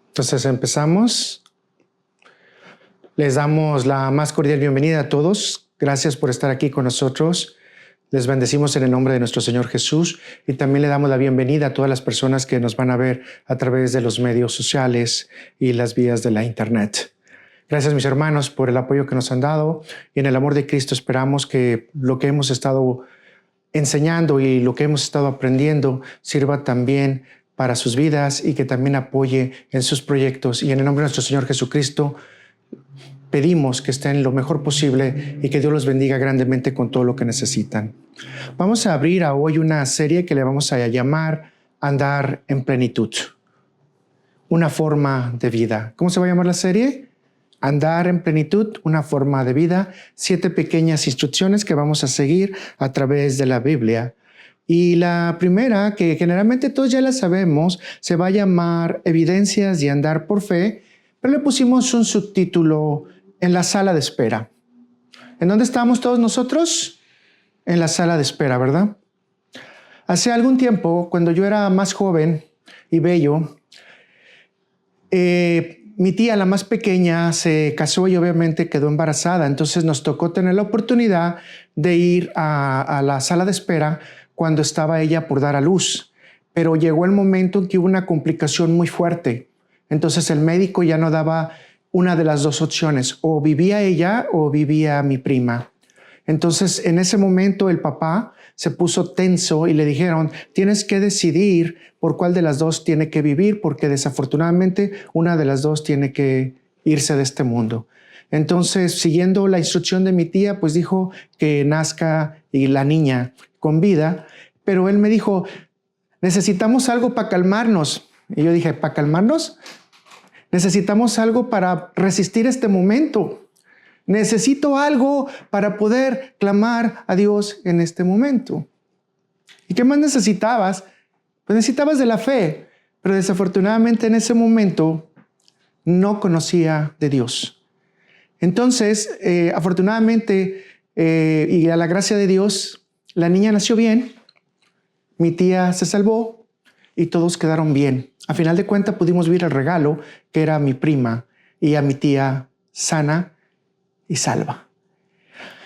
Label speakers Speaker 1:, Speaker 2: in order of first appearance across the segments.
Speaker 1: Entonces empezamos. Les damos la más cordial bienvenida a todos. Gracias por estar aquí con nosotros. Les bendecimos en el nombre de nuestro Señor Jesús y también le damos la bienvenida a todas las personas que nos van a ver a través de los medios sociales y las vías de la internet. Gracias, mis hermanos, por el apoyo que nos han dado y en el amor de Cristo esperamos que lo que hemos estado enseñando y lo que hemos estado aprendiendo sirva también para sus vidas y que también apoye en sus proyectos. Y en el nombre de nuestro Señor Jesucristo pedimos que estén lo mejor posible y que Dios los bendiga grandemente con todo lo que necesitan. Vamos a abrir a hoy una serie que le vamos a llamar Andar en Plenitud. Una forma de vida. ¿Cómo se va a llamar la serie? Andar en Plenitud, una forma de vida. 7 pequeñas instrucciones que vamos a seguir a través de la Biblia. Y la primera, que generalmente todos ya la sabemos, se va a llamar Evidencias de Andar por Fe, pero le pusimos un subtítulo En la sala de espera. ¿En dónde estamos todos nosotros? En la sala de espera, ¿verdad? Hace algún tiempo, cuando yo era más joven y bello, mi tía, la más pequeña, se casó y obviamente quedó embarazada. Entonces nos tocó tener la oportunidad de ir a la sala de espera cuando estaba ella por dar a luz. Pero llegó el momento en que hubo una complicación muy fuerte. Entonces el médico ya no daba una de las dos opciones. O vivía ella o vivía mi prima. Entonces en ese momento el papá se puso tenso y le dijeron, tienes que decidir por cuál de las dos tiene que vivir, porque desafortunadamente una de las dos tiene que irse de este mundo. Entonces, siguiendo la instrucción de mi tía, pues dijo que nazca y la niña con vida, pero él me dijo, necesitamos algo para calmarnos. Y yo dije, ¿para calmarnos? Necesitamos algo para resistir este momento. Necesito algo para poder clamar a Dios en este momento. ¿Y qué más necesitabas? Pues necesitabas de la fe, pero desafortunadamente en ese momento no conocía de Dios. Entonces, afortunadamente, y a la gracia de Dios, la niña nació bien, mi tía se salvó y todos quedaron bien. A final de cuentas pudimos ver el regalo que era a mi prima y a mi tía sana y salva.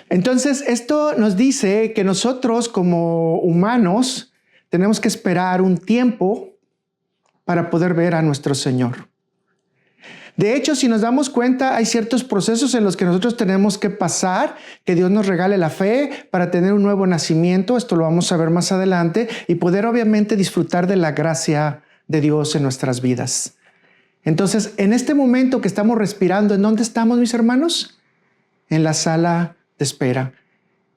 Speaker 1: Entonces, esto nos dice que nosotros como humanos tenemos que esperar un tiempo para poder ver a nuestro Señor. De hecho, si nos damos cuenta, hay ciertos procesos en los que nosotros tenemos que pasar, que Dios nos regale la fe para tener un nuevo nacimiento. Esto lo vamos a ver más adelante y poder obviamente disfrutar de la gracia de Dios en nuestras vidas. Entonces, en este momento que estamos respirando, ¿en dónde estamos, mis hermanos? En la sala de espera.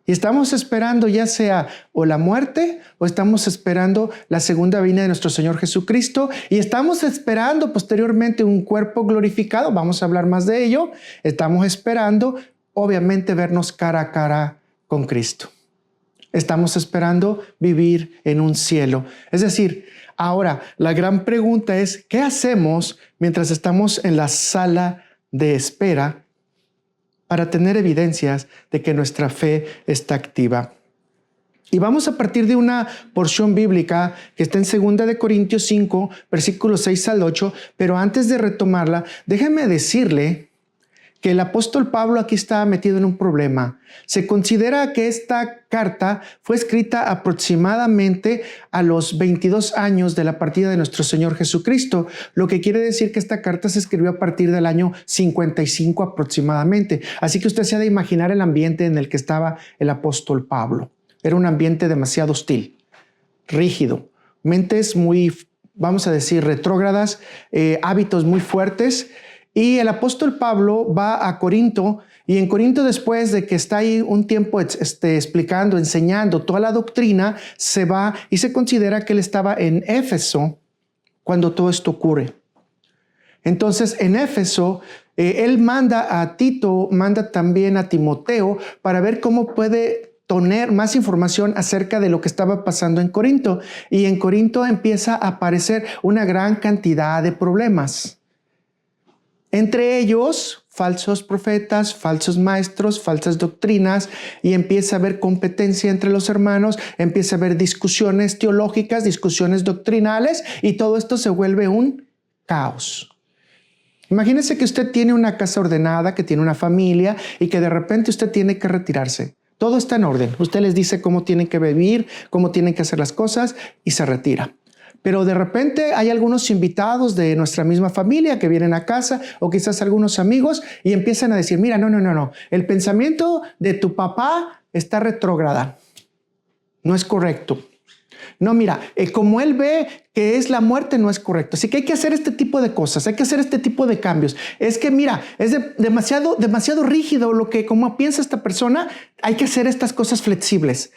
Speaker 1: Y estamos esperando ya sea o la muerte o estamos esperando la segunda venida de nuestro Señor Jesucristo y estamos esperando posteriormente un cuerpo glorificado. Vamos a hablar más de ello. Estamos esperando, obviamente, vernos cara a cara con Cristo. Estamos esperando vivir en un cielo. Es decir, ahora la gran pregunta es, ¿qué hacemos mientras estamos en la sala de espera para tener evidencias de que nuestra fe está activa? Y vamos a partir de una porción bíblica que está en 2 Corintios 5, versículos 6 al 8, pero antes de retomarla, déjeme decirle que el apóstol Pablo aquí está metido en un problema. Se considera que esta carta fue escrita aproximadamente a los 22 años de la partida de nuestro Señor Jesucristo, lo que quiere decir que esta carta se escribió a partir del año 55 aproximadamente. Así que usted se ha de imaginar el ambiente en el que estaba el apóstol Pablo. Era un ambiente demasiado hostil, rígido, mentes muy, vamos a decir, retrógradas, hábitos muy fuertes. Y el apóstol Pablo va a Corinto y en Corinto, después de que está ahí un tiempo explicando, enseñando toda la doctrina, se va y se considera que él estaba en Éfeso cuando todo esto ocurre. Entonces en Éfeso él manda a Tito, manda también a Timoteo para ver cómo puede tener más información acerca de lo que estaba pasando en Corinto. Y en Corinto empieza a aparecer una gran cantidad de problemas. Entre ellos falsos profetas, falsos maestros, falsas doctrinas, y empieza a haber competencia entre los hermanos, empieza a haber discusiones teológicas, discusiones doctrinales, y todo esto se vuelve un caos. Imagínese que usted tiene una casa ordenada, que tiene una familia y que de repente usted tiene que retirarse. Todo está en orden. Usted les dice cómo tienen que vivir, cómo tienen que hacer las cosas y se retira. Pero de repente hay algunos invitados de nuestra misma familia que vienen a casa o quizás algunos amigos y empiezan a decir, mira, no. El pensamiento de tu papá está retrógrada. No es correcto. No, mira, como él ve que es la muerte, no es correcto. Así que hay que hacer este tipo de cosas, hay que hacer este tipo de cambios. Es que, mira, es demasiado rígido lo que, como piensa esta persona, hay que hacer estas cosas flexibles.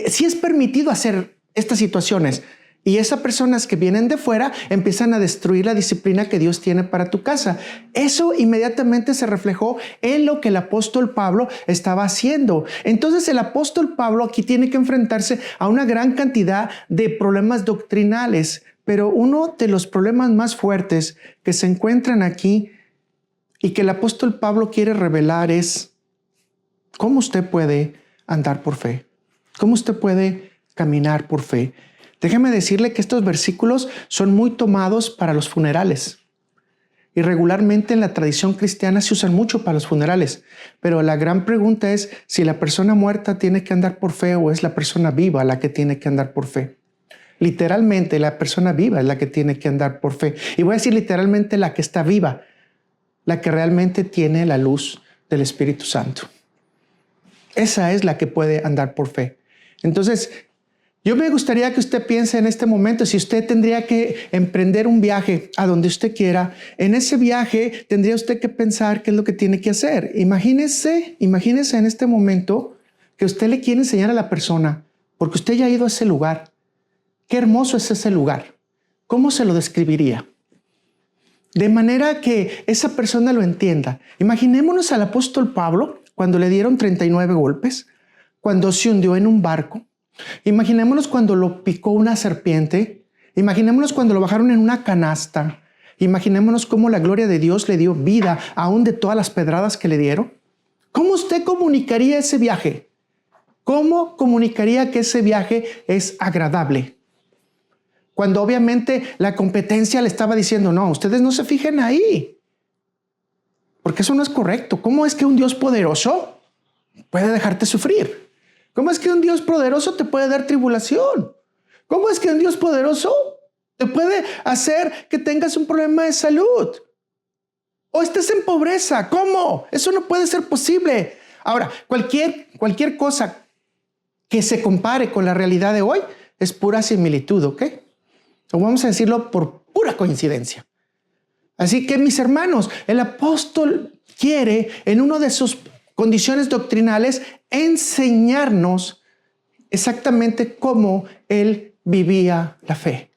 Speaker 1: Sí es permitido hacer estas situaciones. Y esas personas que vienen de fuera empiezan a destruir la disciplina que Dios tiene para tu casa. Eso inmediatamente se reflejó en lo que el apóstol Pablo estaba haciendo. Entonces el apóstol Pablo aquí tiene que enfrentarse a una gran cantidad de problemas doctrinales. Pero uno de los problemas más fuertes que se encuentran aquí y que el apóstol Pablo quiere revelar es cómo usted puede andar por fe. Cómo usted puede caminar por fe. Déjeme decirle que estos versículos son muy tomados para los funerales. Y regularmente en la tradición cristiana se usan mucho para los funerales. Pero la gran pregunta es si la persona muerta tiene que andar por fe o es la persona viva la que tiene que andar por fe. Literalmente la persona viva es la que tiene que andar por fe. Y voy a decir literalmente la que está viva, la que realmente tiene la luz del Espíritu Santo. Esa es la que puede andar por fe. Entonces, yo me gustaría que usted piense en este momento, si usted tendría que emprender un viaje a donde usted quiera, en ese viaje tendría usted que pensar qué es lo que tiene que hacer. Imagínese en este momento que usted le quiere enseñar a la persona, porque usted ya ha ido a ese lugar. Qué hermoso es ese lugar. ¿Cómo se lo describiría? De manera que esa persona lo entienda. Imaginémonos al apóstol Pablo cuando le dieron 39 golpes, cuando se hundió en un barco. Imaginémonos cuando lo picó una serpiente. Imaginémonos cuando lo bajaron en una canasta. Imaginémonos cómo la gloria de Dios le dio vida aún de todas las pedradas que le dieron. ¿Cómo usted comunicaría ese viaje? ¿Cómo comunicaría que ese viaje es agradable? Cuando obviamente la competencia le estaba diciendo, no, ustedes no se fijen ahí, porque eso no es correcto. ¿Cómo es que un Dios poderoso puede dejarte sufrir? ¿Cómo es que un Dios poderoso te puede dar tribulación? ¿Cómo es que un Dios poderoso te puede hacer que tengas un problema de salud? O estés en pobreza. ¿Cómo? Eso no puede ser posible. Ahora, cualquier cosa que se compare con la realidad de hoy es pura similitud, ¿ok? O vamos a decirlo por pura coincidencia. Así que, mis hermanos, el apóstol quiere en uno de sus condiciones doctrinales enseñarnos exactamente cómo él vivía la fe.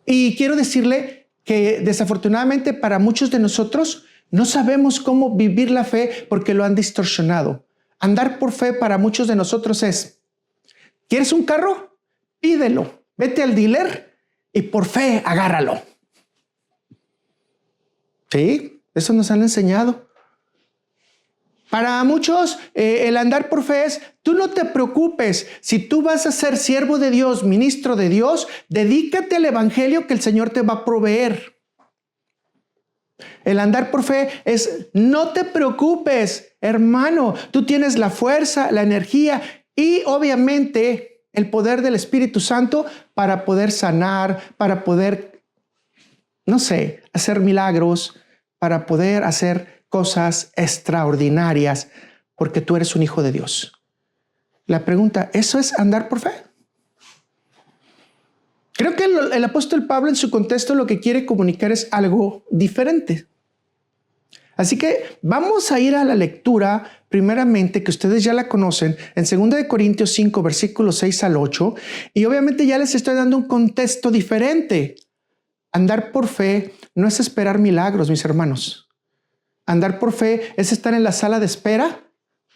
Speaker 1: Y quiero decirle que desafortunadamente para muchos de nosotros no sabemos cómo vivir la fe porque lo han distorsionado. Andar por fe para muchos de nosotros es, ¿quieres un carro? Pídelo, vete al dealer y por fe agárralo. ¿Sí? Eso nos han enseñado. Para muchos, el andar por fe es, tú no te preocupes, si tú vas a ser siervo de Dios, ministro de Dios, dedícate al evangelio que el Señor te va a proveer. El andar por fe es, no te preocupes, hermano, tú tienes la fuerza, la energía y obviamente el poder del Espíritu Santo para poder sanar, para poder, no sé, hacer milagros, para poder hacer cosas extraordinarias, porque tú eres un hijo de Dios. La pregunta, ¿eso es andar por fe? Creo que el apóstol Pablo en su contexto lo que quiere comunicar es algo diferente. Así que vamos a ir a la lectura, primeramente, que ustedes ya la conocen, en 2 Corintios 5, versículos 6 al 8, y obviamente ya les estoy dando un contexto diferente. Andar por fe no es esperar milagros, mis hermanos. Andar por fe es estar en la sala de espera,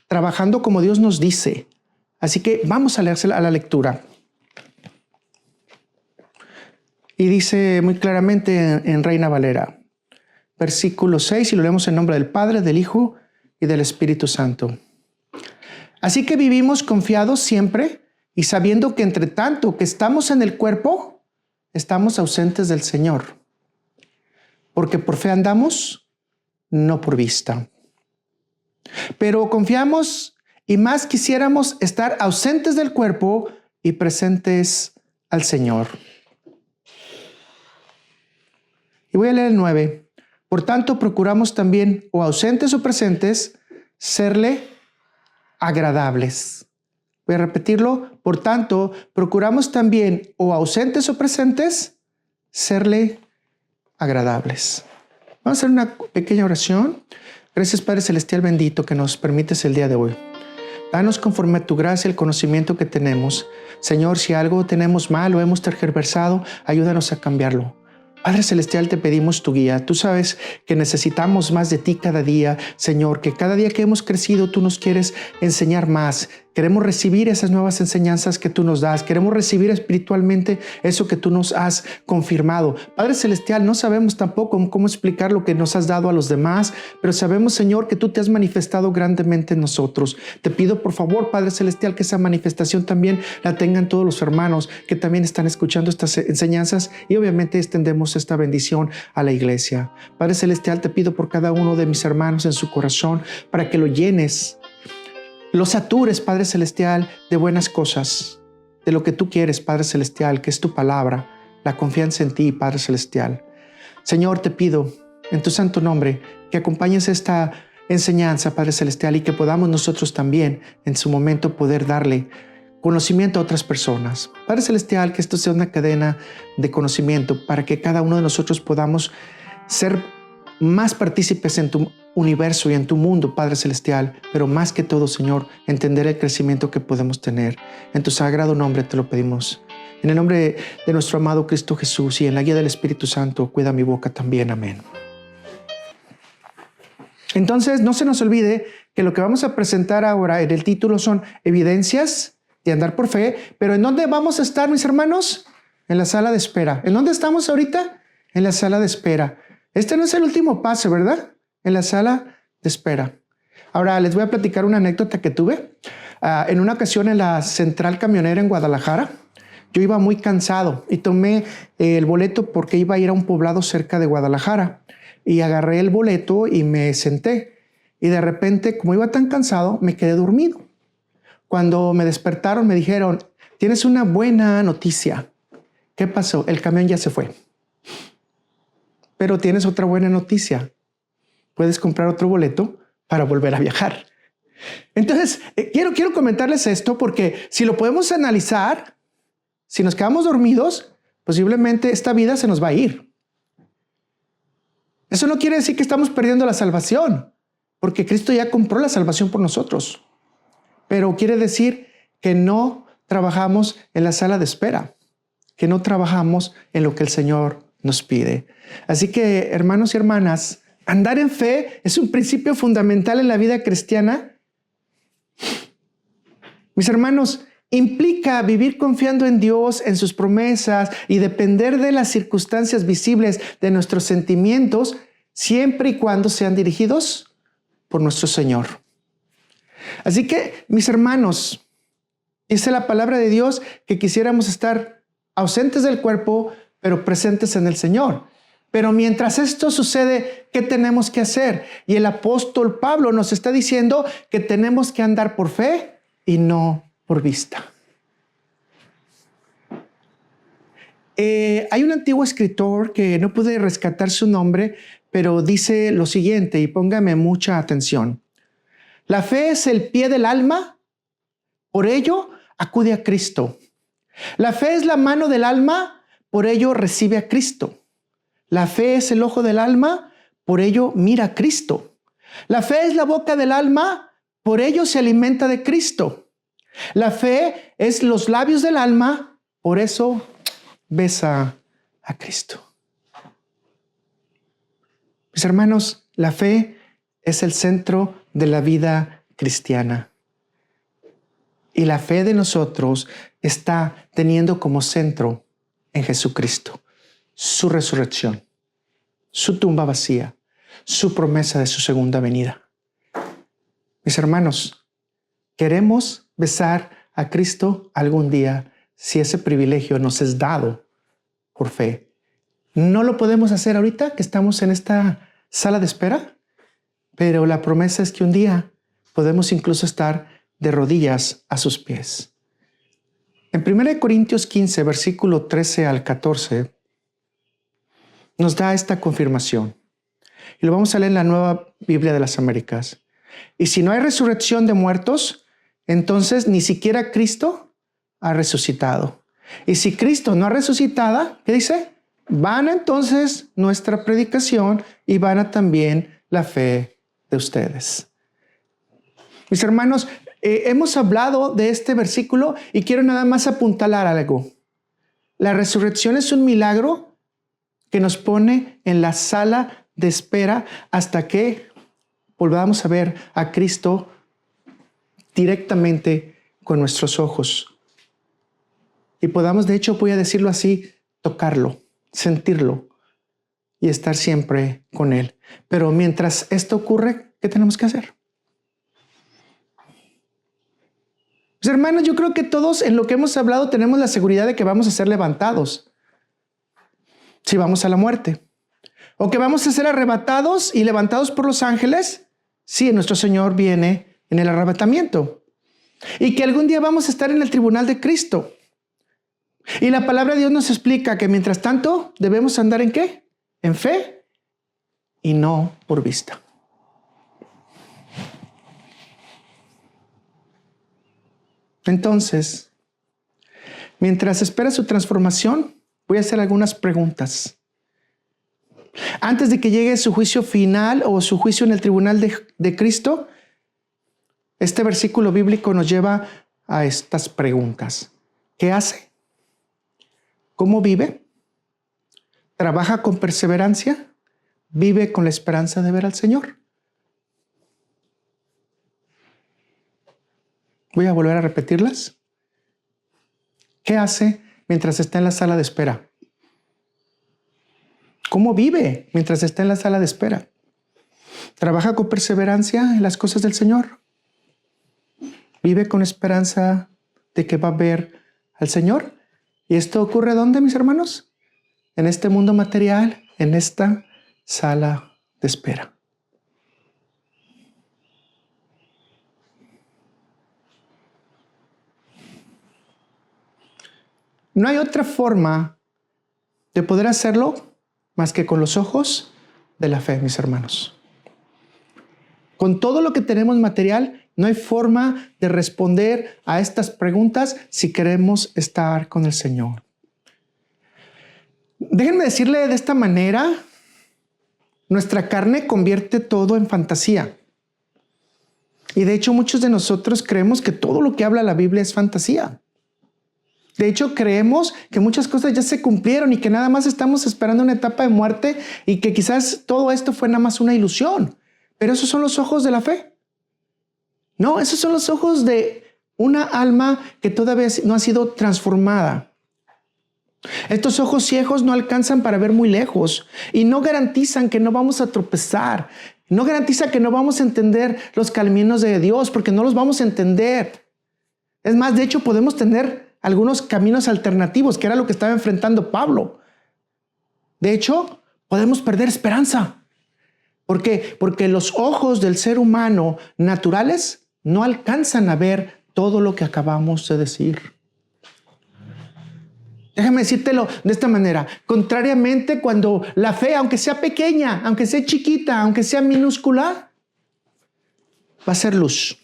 Speaker 1: trabajando como Dios nos dice. Así que vamos a leérsela a la lectura. Y dice muy claramente en Reina Valera, versículo 6, y lo leemos en nombre del Padre, del Hijo y del Espíritu Santo. Así que vivimos confiados siempre y sabiendo que entre tanto que estamos en el cuerpo, estamos ausentes del Señor. Porque por fe andamos, no por vista. Pero confiamos y más quisiéramos estar ausentes del cuerpo y presentes al Señor. Y voy a leer el 9. Por tanto, procuramos también, o ausentes o presentes, serle agradables. Voy a repetirlo. Por tanto, procuramos también, o ausentes o presentes, serle agradables. Vamos a hacer una pequeña oración. Gracias, Padre Celestial bendito, que nos permites el día de hoy. Danos conforme a tu gracia el conocimiento que tenemos. Señor, si algo tenemos mal o hemos tergiversado, ayúdanos a cambiarlo. Padre Celestial, te pedimos tu guía. Tú sabes que necesitamos más de ti cada día, Señor, que cada día que hemos crecido tú nos quieres enseñar más. Queremos recibir esas nuevas enseñanzas que tú nos das. Queremos recibir espiritualmente eso que tú nos has confirmado. Padre Celestial, no sabemos tampoco cómo explicar lo que nos has dado a los demás, pero sabemos, Señor, que tú te has manifestado grandemente en nosotros. Te pido, por favor, Padre Celestial, que esa manifestación también la tengan todos los hermanos que también están escuchando estas enseñanzas y obviamente extendemos esta bendición a la iglesia. Padre Celestial, te pido por cada uno de mis hermanos en su corazón para que lo llenes, lo satures, Padre Celestial, de buenas cosas, de lo que tú quieres, Padre Celestial, que es tu palabra, la confianza en ti, Padre Celestial. Señor, te pido en tu santo nombre que acompañes esta enseñanza, Padre Celestial, y que podamos nosotros también en su momento poder darle conocimiento a otras personas. Padre Celestial, que esto sea una cadena de conocimiento para que cada uno de nosotros podamos ser más partícipes en tu universo y en tu mundo, Padre Celestial, pero más que todo, Señor, entender el crecimiento que podemos tener. En tu sagrado nombre te lo pedimos. En el nombre de nuestro amado Cristo Jesús y en la guía del Espíritu Santo, cuida mi boca también. Amén. Entonces, no se nos olvide que lo que vamos a presentar ahora en el título son evidencias de andar por fe, pero ¿en dónde vamos a estar, mis hermanos? En la sala de espera. ¿En dónde estamos ahorita? En la sala de espera. Este no es el último paso, ¿verdad? En la sala de espera. Ahora les voy a platicar una anécdota que tuve. En una ocasión en la central camionera en Guadalajara, yo iba muy cansado y tomé el boleto porque iba a ir a un poblado cerca de Guadalajara. Y agarré el boleto y me senté. Y de repente, como iba tan cansado, me quedé dormido. Cuando me despertaron, me dijeron, tienes una buena noticia. ¿Qué pasó? El camión ya se fue. Pero tienes otra buena noticia. Puedes comprar otro boleto para volver a viajar. Entonces, quiero comentarles esto porque si lo podemos analizar, si nos quedamos dormidos, posiblemente esta vida se nos va a ir. Eso no quiere decir que estamos perdiendo la salvación, porque Cristo ya compró la salvación por nosotros. Pero quiere decir que no trabajamos en la sala de espera, que no trabajamos en lo que el Señor nos pide. Así que, hermanos y hermanas, andar en fe es un principio fundamental en la vida cristiana. Mis hermanos, implica vivir confiando en Dios, en sus promesas y depender de las circunstancias visibles de nuestros sentimientos, siempre y cuando sean dirigidos por nuestro Señor. Así que, mis hermanos, dice la palabra de Dios que quisiéramos estar ausentes del cuerpo, pero presentes en el Señor. Pero mientras esto sucede, ¿qué tenemos que hacer? Y el apóstol Pablo nos está diciendo que tenemos que andar por fe y no por vista. Hay un antiguo escritor que no pude rescatar su nombre, pero dice lo siguiente, y póngame mucha atención. La fe es el pie del alma, por ello acude a Cristo. La fe es la mano del alma, por ello recibe a Cristo. La fe es el ojo del alma, por ello mira a Cristo. La fe es la boca del alma, por ello se alimenta de Cristo. La fe es los labios del alma, por eso besa a Cristo. Mis hermanos, la fe es el centro de la vida cristiana. Y la fe de nosotros está teniendo como centro en Jesucristo, su resurrección, su tumba vacía, su promesa de su segunda venida. Mis hermanos, queremos besar a Cristo algún día si ese privilegio nos es dado por fe. No lo podemos hacer ahorita que estamos en esta sala de espera, pero la promesa es que un día podemos incluso estar de rodillas a sus pies. En 1 Corintios 15, versículo 13 al 14, nos da esta confirmación. Y lo vamos a leer en la Nueva Biblia de las Américas. Y si no hay resurrección de muertos, entonces ni siquiera Cristo ha resucitado. Y si Cristo no ha resucitado, ¿qué dice? Vana entonces nuestra predicación y vana también la fe de ustedes. Mis hermanos, hemos hablado de este versículo y quiero nada más apuntalar algo. La resurrección es un milagro que nos pone en la sala de espera hasta que volvamos a ver a Cristo directamente con nuestros ojos. Y podamos, de hecho, voy a decirlo así, tocarlo, sentirlo y estar siempre con Él. Pero mientras esto ocurre, ¿qué tenemos que hacer? Mis hermanos, yo creo que todos en lo que hemos hablado tenemos la seguridad de que vamos a ser levantados si vamos a la muerte. O que vamos a ser arrebatados y levantados por los ángeles si nuestro Señor viene en el arrebatamiento. Y que algún día vamos a estar en el tribunal de Cristo. Y la palabra de Dios nos explica que mientras tanto debemos andar ¿en qué? En fe y no por vista. Entonces, mientras espera su transformación, voy a hacer algunas preguntas. Antes de que llegue su juicio final o su juicio en el tribunal de Cristo, este versículo bíblico nos lleva a estas preguntas. ¿Qué hace? ¿Cómo vive? ¿Trabaja con perseverancia? ¿Vive con la esperanza de ver al Señor? Voy a volver a repetirlas. ¿Qué hace mientras está en la sala de espera? ¿Cómo vive mientras está en la sala de espera? ¿Trabaja con perseverancia en las cosas del Señor? ¿Vive con esperanza de que va a ver al Señor? ¿Y esto ocurre dónde, mis hermanos? En este mundo material, en esta sala de espera. No hay otra forma de poder hacerlo más que con los ojos de la fe, mis hermanos. Con todo lo que tenemos material, no hay forma de responder a estas preguntas si queremos estar con el Señor. Déjenme decirle de esta manera, nuestra carne convierte todo en fantasía. Y de hecho, muchos de nosotros creemos que todo lo que habla la Biblia es fantasía. De hecho, creemos que muchas cosas ya se cumplieron y que nada más estamos esperando una etapa de muerte y que quizás todo esto fue nada más una ilusión. Pero esos son los ojos de la fe. No, esos son los ojos de una alma que todavía no ha sido transformada. Estos ojos ciegos no alcanzan para ver muy lejos y no garantizan que no vamos a tropezar. No garantiza que no vamos a entender los caminos de Dios porque no los vamos a entender. Es más, de hecho, podemos tener algunos caminos alternativos, que era lo que estaba enfrentando Pablo. De hecho, podemos perder esperanza. ¿Por qué? Porque los ojos del ser humano naturales no alcanzan a ver todo lo que acabamos de decir. Déjame decírtelo de esta manera. Contrariamente, cuando la fe, aunque sea pequeña, aunque sea chiquita, aunque sea minúscula, va a ser luz.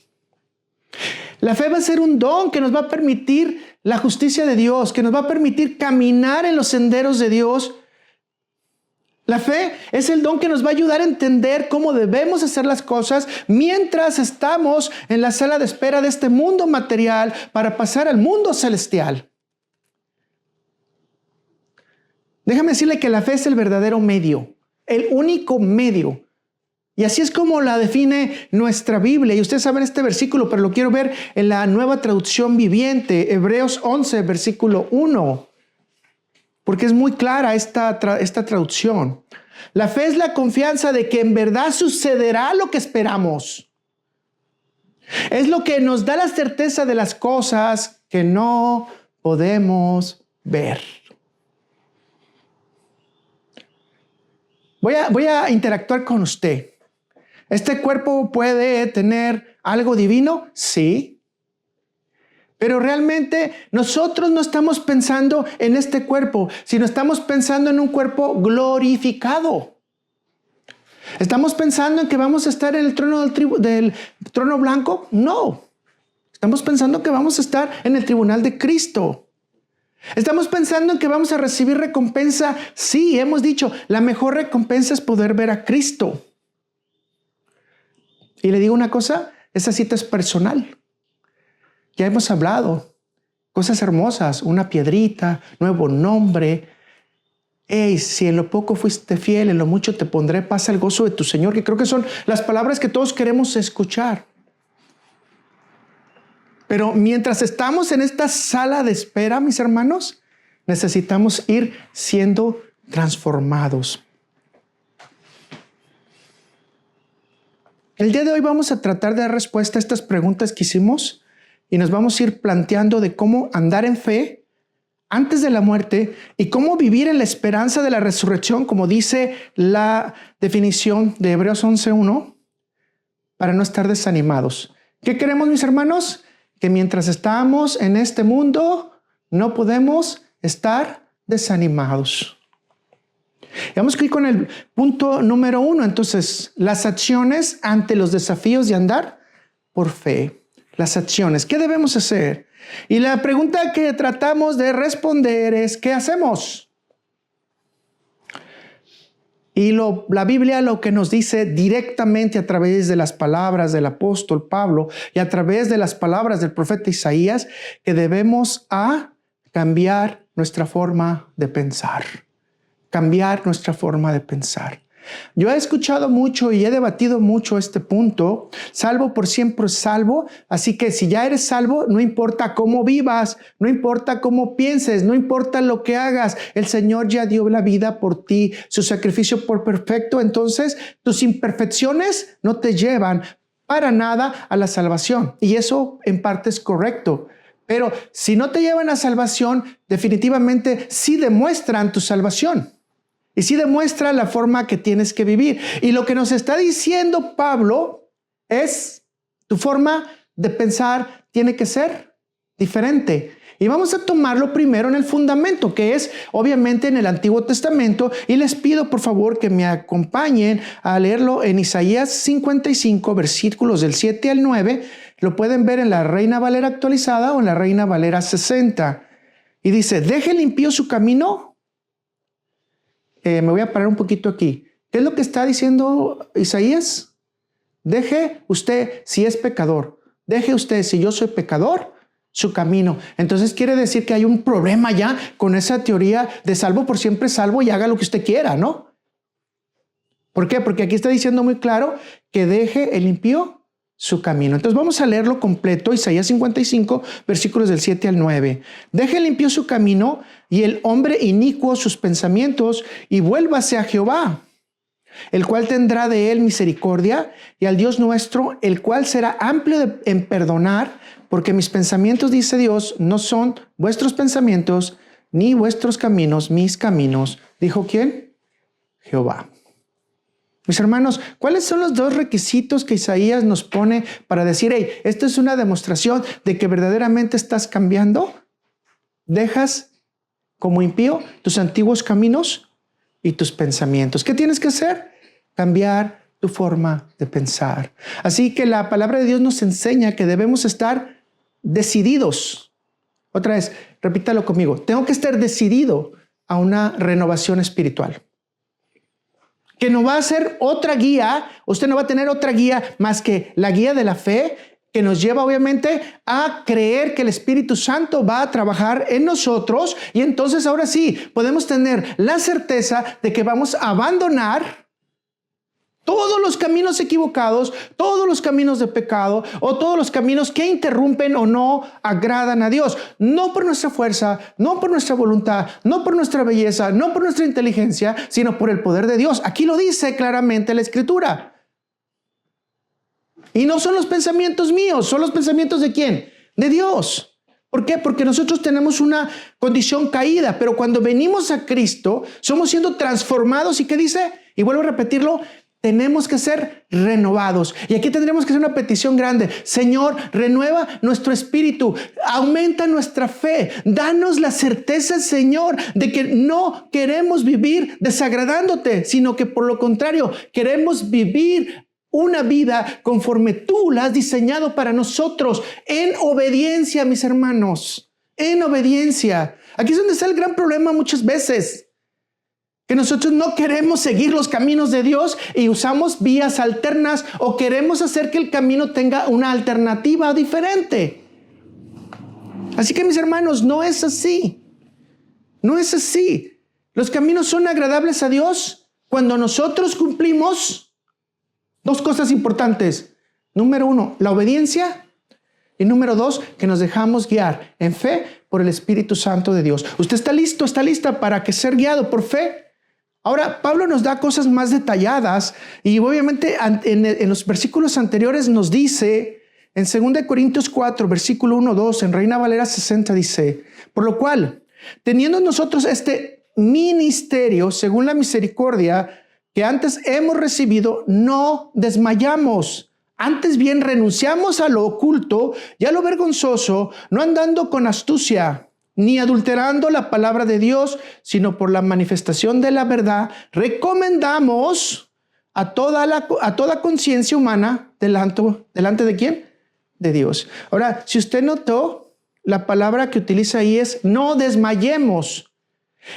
Speaker 1: La fe va a ser un don que nos va a permitir la justicia de Dios, que nos va a permitir caminar en los senderos de Dios. La fe es el don que nos va a ayudar a entender cómo debemos hacer las cosas mientras estamos en la sala de espera de este mundo material para pasar al mundo celestial. Déjame decirle que la fe es el verdadero medio, el único medio. Y así es como la define nuestra Biblia. Y ustedes saben este versículo, pero lo quiero ver en la Nueva Traducción Viviente, Hebreos 11, versículo 1. Porque es muy clara esta traducción. La fe es la confianza de que en verdad sucederá lo que esperamos. Es lo que nos da la certeza de las cosas que no podemos ver. Voy a interactuar con usted. ¿Este cuerpo puede tener algo divino? Sí. Pero realmente nosotros no estamos pensando en este cuerpo, sino estamos pensando en un cuerpo glorificado. ¿Estamos pensando en que vamos a estar en el trono del trono blanco? No. Estamos pensando que vamos a estar en el tribunal de Cristo. ¿Estamos pensando en que vamos a recibir recompensa? Sí, hemos dicho, la mejor recompensa es poder ver a Cristo. Y le digo una cosa, esa cita es personal. Ya hemos hablado, cosas hermosas, una piedrita, nuevo nombre. Hey, si en lo poco fuiste fiel, en lo mucho te pondré, pasa el gozo de tu Señor, que creo que son las palabras que todos queremos escuchar. Pero mientras estamos en esta sala de espera, mis hermanos, necesitamos ir siendo transformados. El día de hoy vamos a tratar de dar respuesta a estas preguntas que hicimos y nos vamos a ir planteando de cómo andar en fe antes de la muerte y cómo vivir en la esperanza de la resurrección, como dice la definición de Hebreos 11:1, para no estar desanimados. ¿Qué queremos, mis hermanos? Que mientras estamos en este mundo no podemos estar desanimados. Y vamos a ir con el punto número 1. Entonces, las acciones ante los desafíos de andar por fe. Las acciones. ¿Qué debemos hacer? Y la pregunta que tratamos de responder es, ¿qué hacemos? Y la Biblia lo que nos dice directamente a través de las palabras del apóstol Pablo y a través de las palabras del profeta Isaías, que debemos cambiar nuestra forma de pensar. Cambiar nuestra forma de pensar. Yo he escuchado mucho y he debatido mucho este punto. Salvo por siempre salvo. Así que si ya eres salvo, no importa cómo vivas, no importa cómo pienses, no importa lo que hagas. El Señor ya dio la vida por ti, su sacrificio por perfecto. Entonces, tus imperfecciones no te llevan para nada a la salvación. Y eso en parte es correcto. Pero si no te llevan a salvación, definitivamente sí demuestran tu salvación. Y sí demuestra la forma que tienes que vivir. Y lo que nos está diciendo Pablo es, tu forma de pensar tiene que ser diferente. Y vamos a tomarlo primero en el fundamento, que es obviamente en el Antiguo Testamento. Y les pido por favor que me acompañen a leerlo en Isaías 55, versículos del 7 al 9. Lo pueden ver en la Reina Valera actualizada o en la Reina Valera 60. Y dice, deje el impío su camino. Me voy a parar un poquito aquí. ¿Qué es lo que está diciendo Isaías? Deje usted, si es pecador, deje usted, si yo soy pecador, su camino. Entonces quiere decir que hay un problema ya con esa teoría de salvo por siempre salvo y haga lo que usted quiera, ¿no? ¿Por qué? Porque aquí está diciendo muy claro que deje el impío su camino. Entonces vamos a leerlo completo, Isaías 55, versículos del 7 al 9. Deje el impío su camino y el hombre inicuo sus pensamientos y vuélvase a Jehová, el cual tendrá de él misericordia, y al Dios nuestro, el cual será amplio en perdonar, porque mis pensamientos, dice Dios, no son vuestros pensamientos, ni vuestros caminos, mis caminos. ¿Dijo quién? Jehová. Mis hermanos, ¿cuáles son los dos requisitos que Isaías nos pone para decir, hey, esto es una demostración de que verdaderamente estás cambiando? Dejas como impío tus antiguos caminos y tus pensamientos. ¿Qué tienes que hacer? Cambiar tu forma de pensar. Así que la palabra de Dios nos enseña que debemos estar decididos. Otra vez, repítalo conmigo. Tengo que estar decidido a una renovación espiritual. Que no va a ser otra guía, usted no va a tener otra guía más que la guía de la fe, que nos lleva obviamente a creer que el Espíritu Santo va a trabajar en nosotros, y entonces ahora sí podemos tener la certeza de que vamos a abandonar Todos los caminos equivocados, todos los caminos de pecado o todos los caminos que interrumpen o no agradan a Dios. No por nuestra fuerza, no por nuestra voluntad, no por nuestra belleza, no por nuestra inteligencia, sino por el poder de Dios. Aquí lo dice claramente la Escritura. Y no son los pensamientos míos, son los pensamientos ¿de quién? De Dios. ¿Por qué? Porque nosotros tenemos una condición caída, pero cuando venimos a Cristo, somos siendo transformados. ¿Y qué dice? Y vuelvo a repetirlo. Tenemos que ser renovados. Y aquí tendremos que hacer una petición grande. Señor, renueva nuestro espíritu. Aumenta nuestra fe. Danos la certeza, Señor, de que no queremos vivir desagradándote, sino que por lo contrario, queremos vivir una vida conforme tú la has diseñado para nosotros. En obediencia, mis hermanos. En obediencia. Aquí es donde está el gran problema muchas veces. Que nosotros no queremos seguir los caminos de Dios y usamos vías alternas o queremos hacer que el camino tenga una alternativa diferente. Así que mis hermanos, no es así. No es así. Los caminos son agradables a Dios cuando nosotros cumplimos dos cosas importantes. Número 1, la obediencia. Y número 2, que nos dejamos guiar en fe por el Espíritu Santo de Dios. ¿Usted está listo, está lista para que ser guiado por fe? Ahora, Pablo nos da cosas más detalladas y obviamente en los versículos anteriores nos dice, en 2 Corintios 4, versículo 1, 2, en Reina Valera 60 dice, por lo cual, teniendo nosotros este ministerio, según la misericordia que antes hemos recibido, no desmayamos. Antes bien renunciamos a lo oculto y a lo vergonzoso, no andando con astucia, ni adulterando la palabra de Dios, sino por la manifestación de la verdad, recomendamos a toda conciencia humana delante de ¿quién? De Dios. Ahora, si usted notó, la palabra que utiliza ahí es no desmayemos.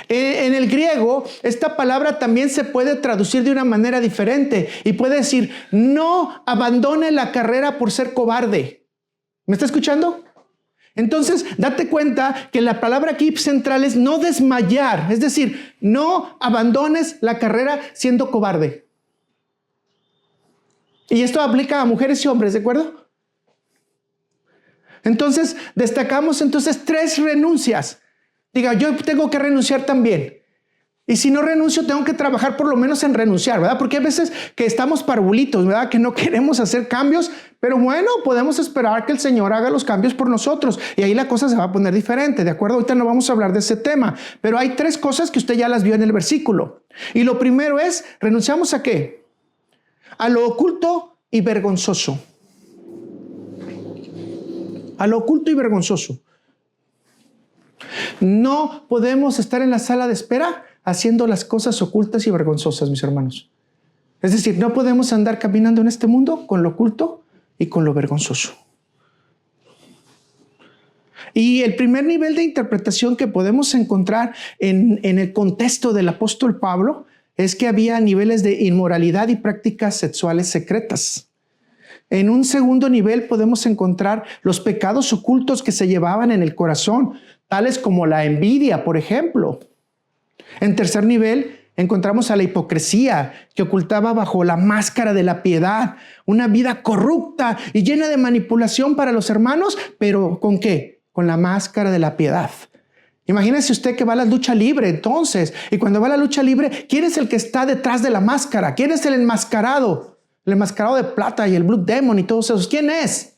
Speaker 1: En el griego, esta palabra también se puede traducir de una manera diferente y puede decir, no abandone la carrera por ser cobarde. ¿Me está escuchando? Entonces, date cuenta que la palabra aquí central es no desmayar, es decir, no abandones la carrera siendo cobarde. Y esto aplica a mujeres y hombres, ¿de acuerdo? Entonces, destacamos 3 renuncias. Diga, yo tengo que renunciar también. Y si no renuncio, tengo que trabajar por lo menos en renunciar, ¿verdad? Porque hay veces que estamos parvulitos, ¿verdad? Que no queremos hacer cambios, pero bueno, podemos esperar que el Señor haga los cambios por nosotros. Y ahí la cosa se va a poner diferente, ¿de acuerdo? Ahorita no vamos a hablar de ese tema, pero hay 3 cosas que usted ya las vio en el versículo. Y lo primero es, ¿renunciamos a qué? A lo oculto y vergonzoso. A lo oculto y vergonzoso. No podemos estar en la sala de espera haciendo las cosas ocultas y vergonzosas, mis hermanos. Es decir, no podemos andar caminando en este mundo con lo oculto y con lo vergonzoso. Y el primer nivel de interpretación que podemos encontrar en el contexto del apóstol Pablo es que había niveles de inmoralidad y prácticas sexuales secretas. En un segundo nivel podemos encontrar los pecados ocultos que se llevaban en el corazón, tales como la envidia, por ejemplo. En tercer nivel, encontramos a la hipocresía que ocultaba bajo la máscara de la piedad, una vida corrupta y llena de manipulación para los hermanos, pero ¿con qué? Con la máscara de la piedad. Imagínese usted que va a la lucha libre entonces, y cuando va a la lucha libre, ¿quién es el que está detrás de la máscara? ¿Quién es el enmascarado? El enmascarado de plata y el Blue Demon y todos esos. ¿Quién es?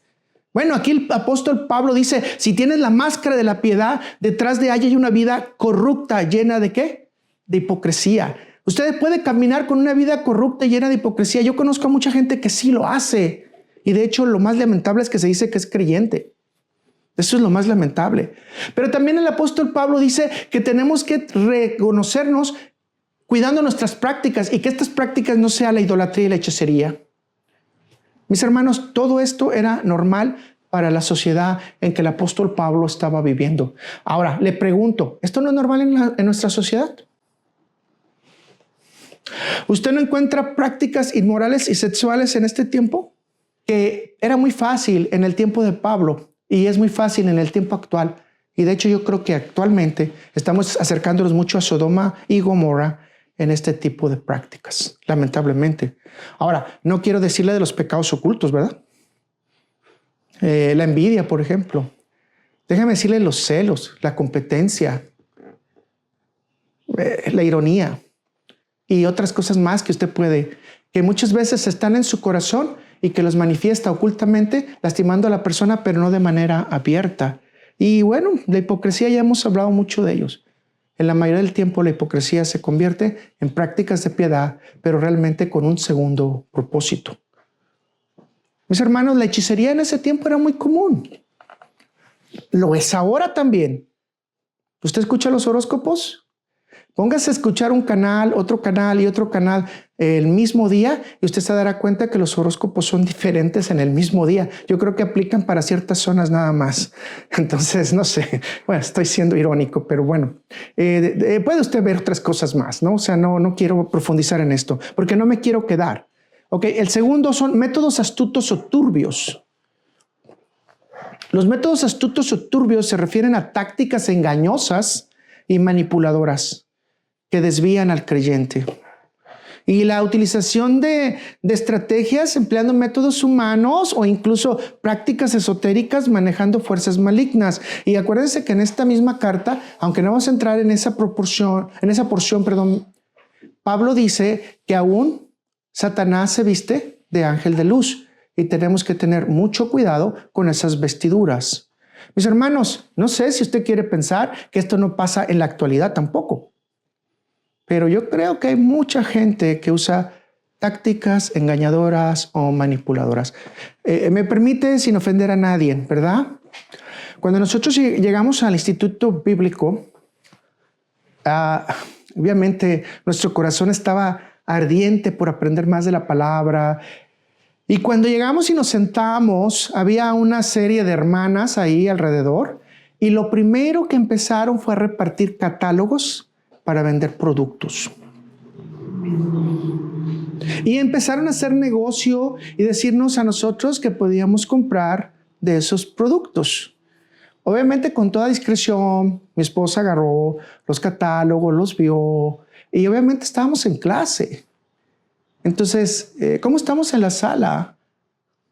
Speaker 1: Bueno, aquí el apóstol Pablo dice, si tienes la máscara de la piedad, detrás de ella hay una vida corrupta, llena de ¿qué? De hipocresía. Usted puede caminar con una vida corrupta y llena de hipocresía. Yo conozco a mucha gente que sí lo hace. Y de hecho, lo más lamentable es que se dice que es creyente. Eso es lo más lamentable. Pero también el apóstol Pablo dice que tenemos que reconocernos cuidando nuestras prácticas y que estas prácticas no sean la idolatría y la hechicería. Mis hermanos, todo esto era normal para la sociedad en que el apóstol Pablo estaba viviendo. Ahora, le pregunto, ¿esto no es normal en nuestra sociedad? ¿Usted no encuentra prácticas inmorales y sexuales en este tiempo? Que era muy fácil en el tiempo de Pablo y es muy fácil en el tiempo actual. Y de hecho yo creo que actualmente estamos acercándonos mucho a Sodoma y Gomorra en este tipo de prácticas, lamentablemente. Ahora, no quiero decirle de los pecados ocultos, ¿verdad? La envidia, por ejemplo. Déjame decirle los celos, la competencia, la ironía y otras cosas más que usted que muchas veces están en su corazón y que los manifiesta ocultamente, lastimando a la persona, pero no de manera abierta. Y bueno, la hipocresía ya hemos hablado mucho de ellos. En la mayoría del tiempo la hipocresía se convierte en prácticas de piedad, pero realmente con un segundo propósito. Mis hermanos, la hechicería en ese tiempo era muy común. Lo es ahora también. ¿Usted escucha los horóscopos? Póngase a escuchar un canal, otro canal y otro canal el mismo día y usted se dará cuenta que los horóscopos son diferentes en el mismo día. Yo creo que aplican para ciertas zonas nada más. Entonces, no sé, bueno, estoy siendo irónico, pero bueno, puede usted ver otras cosas más, ¿no? O sea, no quiero profundizar en esto porque no me quiero quedar. Ok, el segundo son métodos astutos o turbios. Los métodos astutos o turbios se refieren a tácticas engañosas y manipuladoras que desvían al creyente. Y la utilización de estrategias empleando métodos humanos o incluso prácticas esotéricas manejando fuerzas malignas. Y acuérdense que en esta misma carta, aunque no vamos a entrar en esa porción, Pablo dice que aún Satanás se viste de ángel de luz y tenemos que tener mucho cuidado con esas vestiduras. Mis hermanos, no sé si usted quiere pensar que esto no pasa en la actualidad tampoco. Pero yo creo que hay mucha gente que usa tácticas engañadoras o manipuladoras. Me permite sin ofender a nadie, ¿verdad? Cuando nosotros llegamos al Instituto Bíblico, obviamente nuestro corazón estaba ardiente por aprender más de la palabra. Y cuando llegamos y nos sentamos, había una serie de hermanas ahí alrededor. Y lo primero que empezaron fue a repartir catálogos para vender productos. Y empezaron a hacer negocio y decirnos a nosotros que podíamos comprar de esos productos. Obviamente con toda discreción, mi esposa agarró los catálogos, los vio y obviamente estábamos en clase. Entonces, ¿cómo estamos en la sala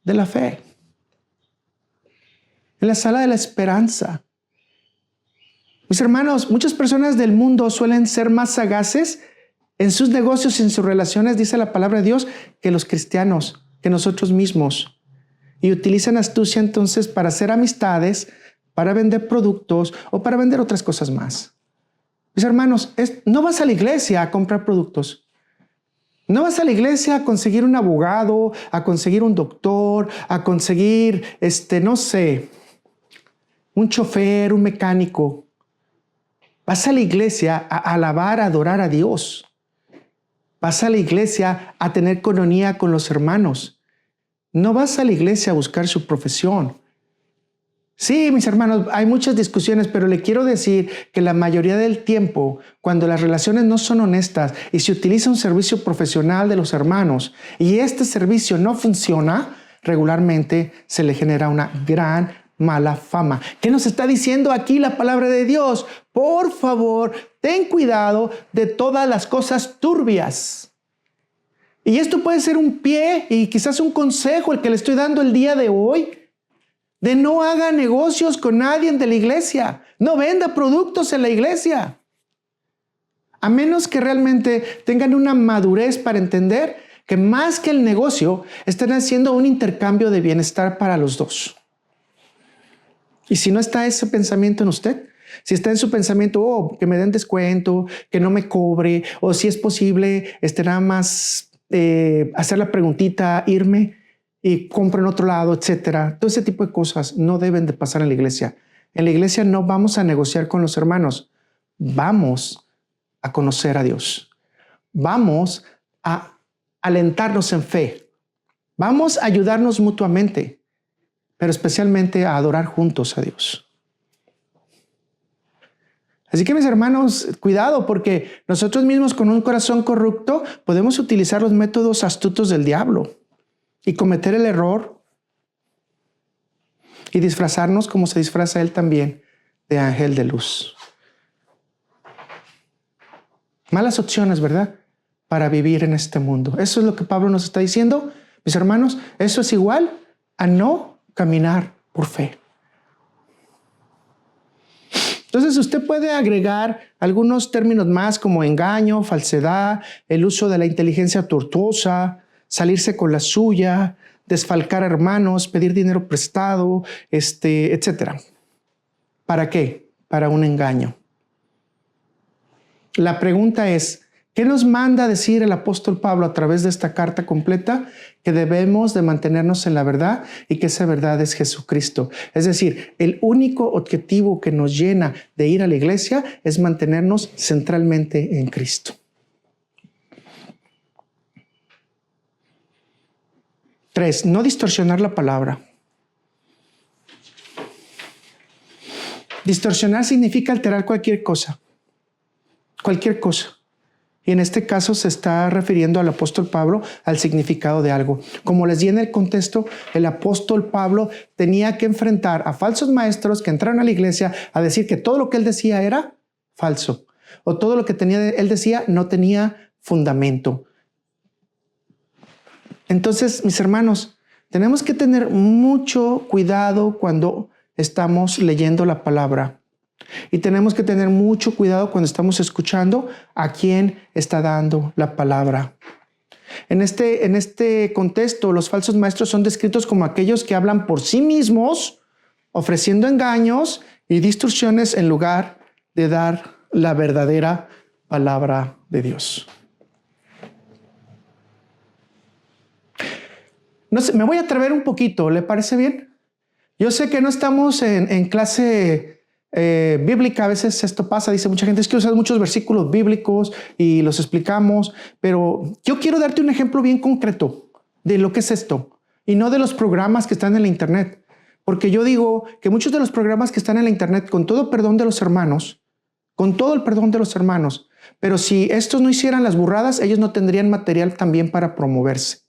Speaker 1: de la fe? En la sala de la esperanza. Mis hermanos, muchas personas del mundo suelen ser más sagaces en sus negocios y en sus relaciones, dice la palabra de Dios, que los cristianos, que nosotros mismos. Y utilizan astucia entonces para hacer amistades, para vender productos o para vender otras cosas más. Mis hermanos, no vas a la iglesia a comprar productos. No vas a la iglesia a conseguir un abogado, a conseguir un doctor, a conseguir, no sé, un chofer, un mecánico. Vas a la iglesia a alabar, a adorar a Dios. Vas a la iglesia a tener coinonía con los hermanos. No vas a la iglesia a buscar su profesión. Sí, mis hermanos, hay muchas discusiones, pero le quiero decir que la mayoría del tiempo, cuando las relaciones no son honestas y se utiliza un servicio profesional de los hermanos y este servicio no funciona, regularmente se le genera una gran mala fama. ¿Qué nos está diciendo aquí la palabra de Dios? Por favor, ten cuidado de todas las cosas turbias. Y esto puede ser un pie y quizás un consejo el que le estoy dando el día de hoy. De no haga negocios con nadie de la iglesia. No venda productos en la iglesia. A menos que realmente tengan una madurez para entender que más que el negocio, están haciendo un intercambio de bienestar para los dos. Y si no está ese pensamiento en usted, si está en su pensamiento, que me den descuento, que no me cobre, o si es posible, nada más hacer la preguntita, irme y compro en otro lado, etcétera. Todo ese tipo de cosas no deben de pasar en la iglesia. En la iglesia no vamos a negociar con los hermanos. Vamos a conocer a Dios. Vamos a alentarnos en fe. Vamos a ayudarnos mutuamente, pero especialmente a adorar juntos a Dios. Así que mis hermanos, cuidado, porque nosotros mismos con un corazón corrupto podemos utilizar los métodos astutos del diablo y cometer el error y disfrazarnos como se disfraza él también de ángel de luz. Malas opciones, ¿verdad? Para vivir en este mundo. Eso es lo que Pablo nos está diciendo. Mis hermanos, eso es igual a no caminar por fe. Entonces usted puede agregar algunos términos más como engaño, falsedad, el uso de la inteligencia tortuosa, salirse con la suya, desfalcar a hermanos, pedir dinero prestado, etcétera. ¿Para qué? Para un engaño. La pregunta es, ¿qué nos manda a decir el apóstol Pablo a través de esta carta completa? Que debemos de mantenernos en la verdad y que esa verdad es Jesucristo. Es decir, el único objetivo que nos llena de ir a la iglesia es mantenernos centralmente en Cristo. 3, no distorsionar la palabra. Distorsionar significa alterar cualquier cosa. Cualquier cosa. Y en este caso se está refiriendo al apóstol Pablo al significado de algo. Como les di en el contexto, el apóstol Pablo tenía que enfrentar a falsos maestros que entraron a la iglesia a decir que todo lo que él decía era falso. O todo lo que él decía no tenía fundamento. Entonces, mis hermanos, tenemos que tener mucho cuidado cuando estamos leyendo la palabra. Y tenemos que tener mucho cuidado cuando estamos escuchando a quién está dando la palabra. En este contexto, los falsos maestros son descritos como aquellos que hablan por sí mismos, ofreciendo engaños y distorsiones en lugar de dar la verdadera palabra de Dios. No sé, me voy a atrever un poquito, ¿le parece bien? Yo sé que no estamos en clase bíblica, a veces esto pasa, dice mucha gente, es que usas muchos versículos bíblicos y los explicamos, pero yo quiero darte un ejemplo bien concreto de lo que es esto y no de los programas que están en la internet, porque yo digo que muchos de los programas que están en la internet, con todo perdón de los hermanos, con todo el perdón de los hermanos, pero si estos no hicieran las burradas, ellos no tendrían material también para promoverse.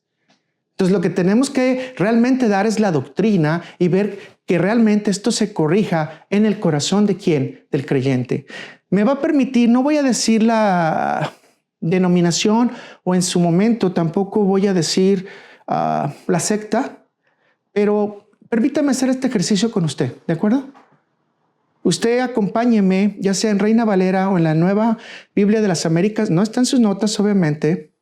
Speaker 1: Entonces lo que tenemos que realmente dar es la doctrina y ver que realmente esto se corrija en el corazón de ¿quién? Del creyente. Me va a permitir, no voy a decir la denominación o en su momento tampoco voy a decir la secta, pero permítame hacer este ejercicio con usted, ¿de acuerdo? Usted acompáñeme, ya sea en Reina Valera o en la Nueva Biblia de las Américas, no está en sus notas obviamente,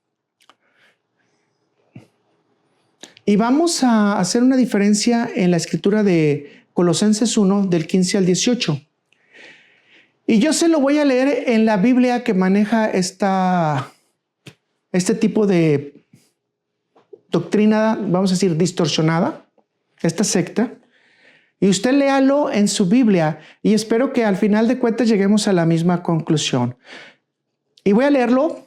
Speaker 1: y vamos a hacer una diferencia en la escritura de Colosenses 1, del 15 al 18. Y yo se lo voy a leer en la Biblia que maneja este tipo de doctrina, vamos a decir, distorsionada, esta secta. Y usted léalo en su Biblia y espero que al final de cuentas lleguemos a la misma conclusión. Y voy a leerlo.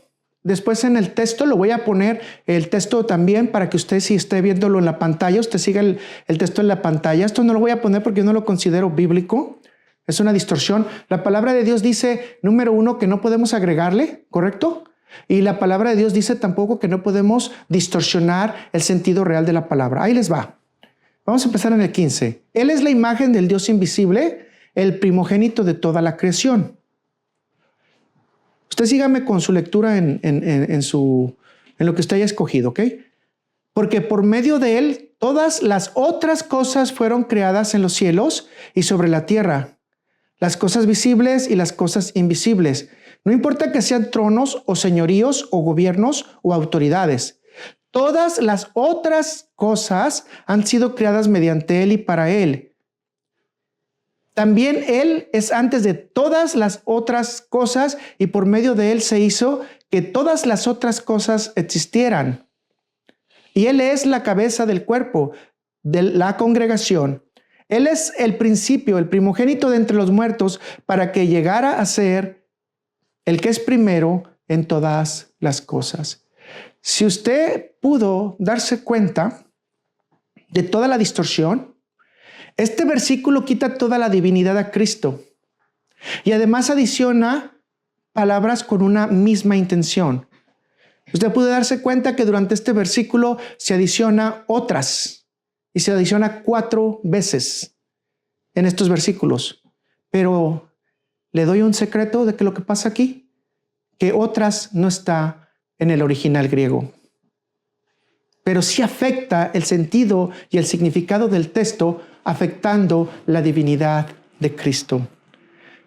Speaker 1: Después en el texto lo voy a poner el texto también para que usted, si esté viéndolo en la pantalla, usted siga el texto en la pantalla. Esto no lo voy a poner porque yo no lo considero bíblico. Es una distorsión. La palabra de Dios dice, número 1, que no podemos agregarle, ¿correcto? Y la palabra de Dios dice tampoco que no podemos distorsionar el sentido real de la palabra. Ahí les va. Vamos a empezar en el 15. Él es la imagen del Dios invisible, el primogénito de toda la creación. Usted sígame con su lectura en lo que usted haya escogido, ¿ok? Porque por medio de él todas las otras cosas fueron creadas en los cielos y sobre la tierra, las cosas visibles y las cosas invisibles. No importa que sean tronos o señoríos o gobiernos o autoridades. Todas las otras cosas han sido creadas mediante él y para él. También Él es antes de todas las otras cosas y por medio de Él se hizo que todas las otras cosas existieran. Y Él es la cabeza del cuerpo, de la congregación. Él es el principio, el primogénito de entre los muertos, para que llegara a ser el que es primero en todas las cosas. Si usted pudo darse cuenta de toda la distorsión, este versículo quita toda la divinidad a Cristo y además adiciona palabras con una misma intención. Usted puede darse cuenta que durante este versículo se adiciona otras y se adiciona 4 veces en estos versículos. Pero le doy un secreto de que lo que pasa aquí, que otras no está en el original griego. Pero sí afecta el sentido y el significado del texto, afectando la divinidad de Cristo.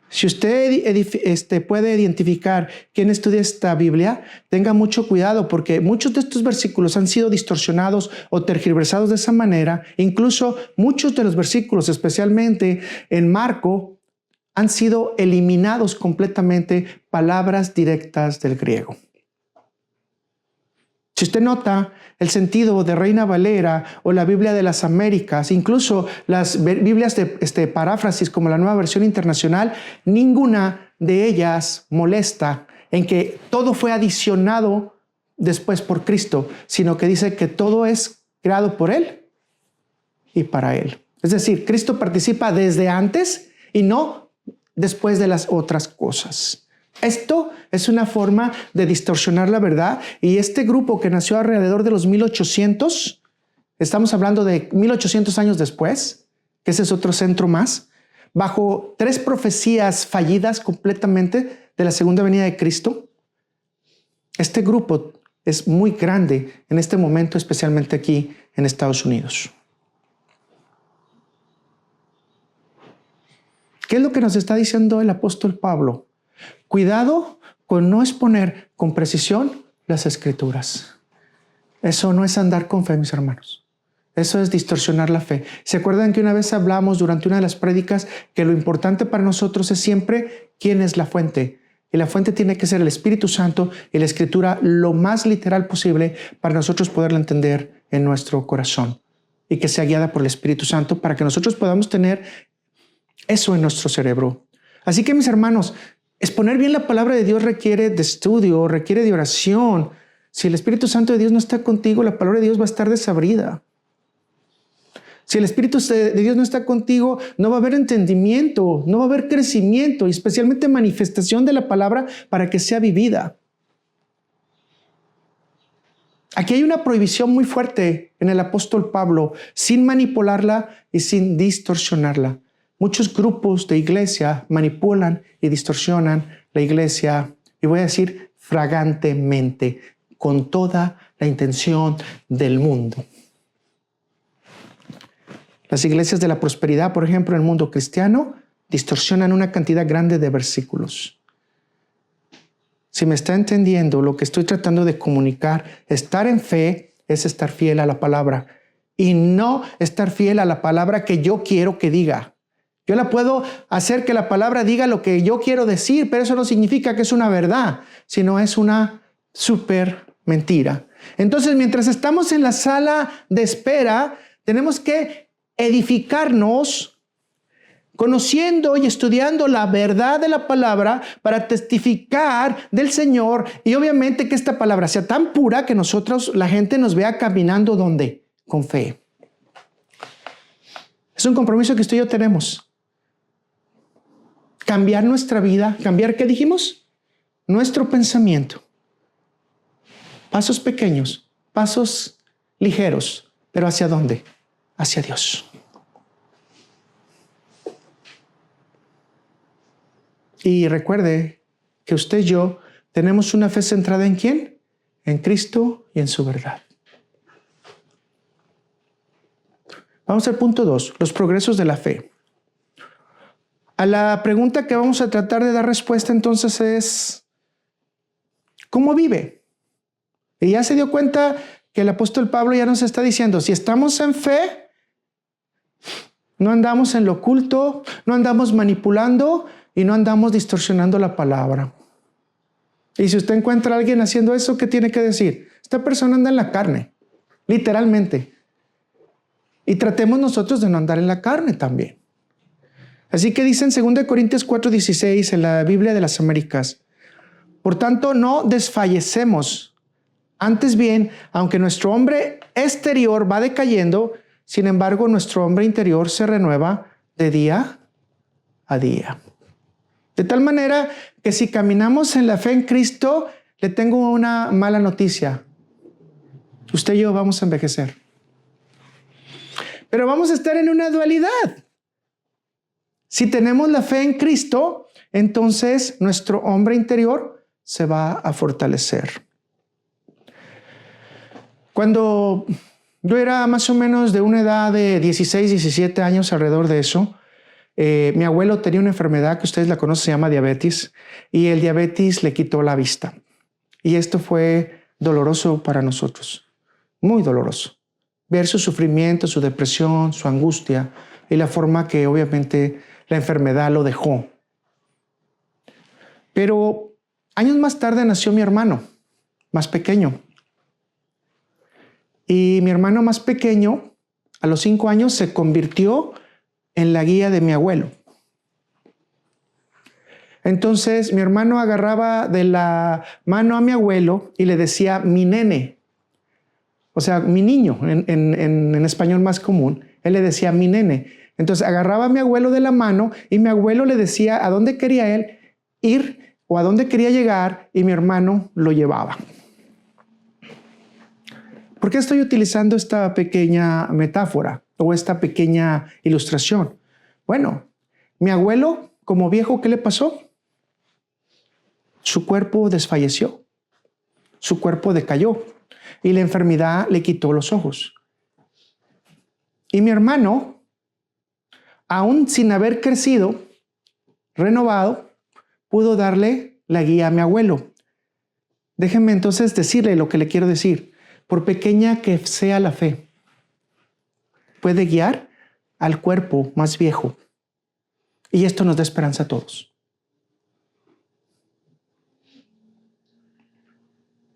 Speaker 1: Si usted puede identificar quién estudia esta Biblia, tenga mucho cuidado porque muchos de estos versículos han sido distorsionados o tergiversados de esa manera. Incluso muchos de los versículos, especialmente en Marco, han sido eliminados completamente, palabras directas del griego. Si usted nota el sentido de Reina Valera o la Biblia de las Américas, incluso las Biblias de paráfrasis como la Nueva Versión Internacional, ninguna de ellas molesta en que todo fue adicionado después por Cristo, sino que dice que todo es creado por Él y para Él. Es decir, Cristo participa desde antes y no después de las otras cosas. Esto es una forma de distorsionar la verdad, y este grupo que nació alrededor de los 1800, estamos hablando de 1800 años después, que ese es otro centro más, bajo 3 profecías fallidas completamente de la segunda venida de Cristo. Este grupo es muy grande en este momento, especialmente aquí en Estados Unidos. ¿Qué es lo que nos está diciendo el apóstol Pablo? Cuidado con no exponer con precisión las Escrituras. Eso no es andar con fe, mis hermanos. Eso es distorsionar la fe. ¿Se acuerdan que una vez hablamos durante una de las prédicas que lo importante para nosotros es siempre quién es la fuente? Y la fuente tiene que ser el Espíritu Santo y la Escritura lo más literal posible para nosotros poderla entender en nuestro corazón y que sea guiada por el Espíritu Santo para que nosotros podamos tener eso en nuestro cerebro. Así que, mis hermanos, exponer bien la palabra de Dios requiere de estudio, requiere de oración. Si el Espíritu Santo de Dios no está contigo, la palabra de Dios va a estar desabrida. Si el Espíritu de Dios no está contigo, no va a haber entendimiento, no va a haber crecimiento y especialmente manifestación de la palabra para que sea vivida. Aquí hay una prohibición muy fuerte en el apóstol Pablo, sin manipularla y sin distorsionarla. Muchos grupos de iglesia manipulan y distorsionan la iglesia, y voy a decir flagrantemente, con toda la intención del mundo. Las iglesias de la prosperidad, por ejemplo, en el mundo cristiano, distorsionan una cantidad grande de versículos. Si me está entendiendo lo que estoy tratando de comunicar, estar en fe es estar fiel a la palabra y no estar fiel a la palabra que yo quiero que diga. Yo la puedo hacer que la palabra diga lo que yo quiero decir, pero eso no significa que es una verdad, sino es una súper mentira. Entonces, mientras estamos en la sala de espera, tenemos que edificarnos conociendo y estudiando la verdad de la palabra para testificar del Señor, y obviamente que esta palabra sea tan pura que nosotros, la gente nos vea caminando ¿dónde? Con fe. Es un compromiso que usted y yo tenemos. Cambiar nuestra vida, cambiar, ¿qué dijimos? Nuestro pensamiento. Pasos pequeños, pasos ligeros, pero ¿hacia dónde? Hacia Dios. Y recuerde que usted y yo tenemos una fe centrada ¿en quién? En Cristo y en su verdad. Vamos al punto 2, los progresos de la fe. A la pregunta que vamos a tratar de dar respuesta entonces es, ¿cómo vive? Y ya se dio cuenta que el apóstol Pablo ya nos está diciendo, si estamos en fe, no andamos en lo oculto, no andamos manipulando y no andamos distorsionando la palabra. Y si usted encuentra a alguien haciendo eso, ¿qué tiene que decir? Esta persona anda en la carne, literalmente. Y tratemos nosotros de no andar en la carne también. Así que dice en 2 Corintios 4:16 en la Biblia de las Américas, por tanto no desfallecemos, antes bien, aunque nuestro hombre exterior va decayendo, sin embargo nuestro hombre interior se renueva de día a día. De tal manera que si caminamos en la fe en Cristo, le tengo una mala noticia. Usted y yo vamos a envejecer. Pero vamos a estar en una dualidad. Si tenemos la fe en Cristo, entonces nuestro hombre interior se va a fortalecer. Cuando yo era más o menos de una edad de 16, 17 años, alrededor de eso, mi abuelo tenía una enfermedad que ustedes la conocen, se llama diabetes, y el diabetes le quitó la vista. Y esto fue doloroso para nosotros, muy doloroso. Ver su sufrimiento, su depresión, su angustia y la forma que obviamente la enfermedad lo dejó. Pero años más tarde nació mi hermano, más pequeño. Y mi hermano más pequeño, a los 5 años, se convirtió en la guía de mi abuelo. Entonces mi hermano agarraba de la mano a mi abuelo y le decía mi nene, o sea, mi niño, en español más común. Él le decía mi nene. Entonces agarraba a mi abuelo de la mano y mi abuelo le decía a dónde quería él ir o a dónde quería llegar, y mi hermano lo llevaba. ¿Por qué estoy utilizando esta pequeña metáfora o esta pequeña ilustración? Bueno, mi abuelo, como viejo, ¿qué le pasó? Su cuerpo desfalleció, su cuerpo decayó y la enfermedad le quitó los ojos. Y mi hermano, aún sin haber crecido, renovado, pudo darle la guía a mi abuelo. Déjenme entonces decirle lo que le quiero decir. Por pequeña que sea la fe, puede guiar al cuerpo más viejo. Y esto nos da esperanza a todos.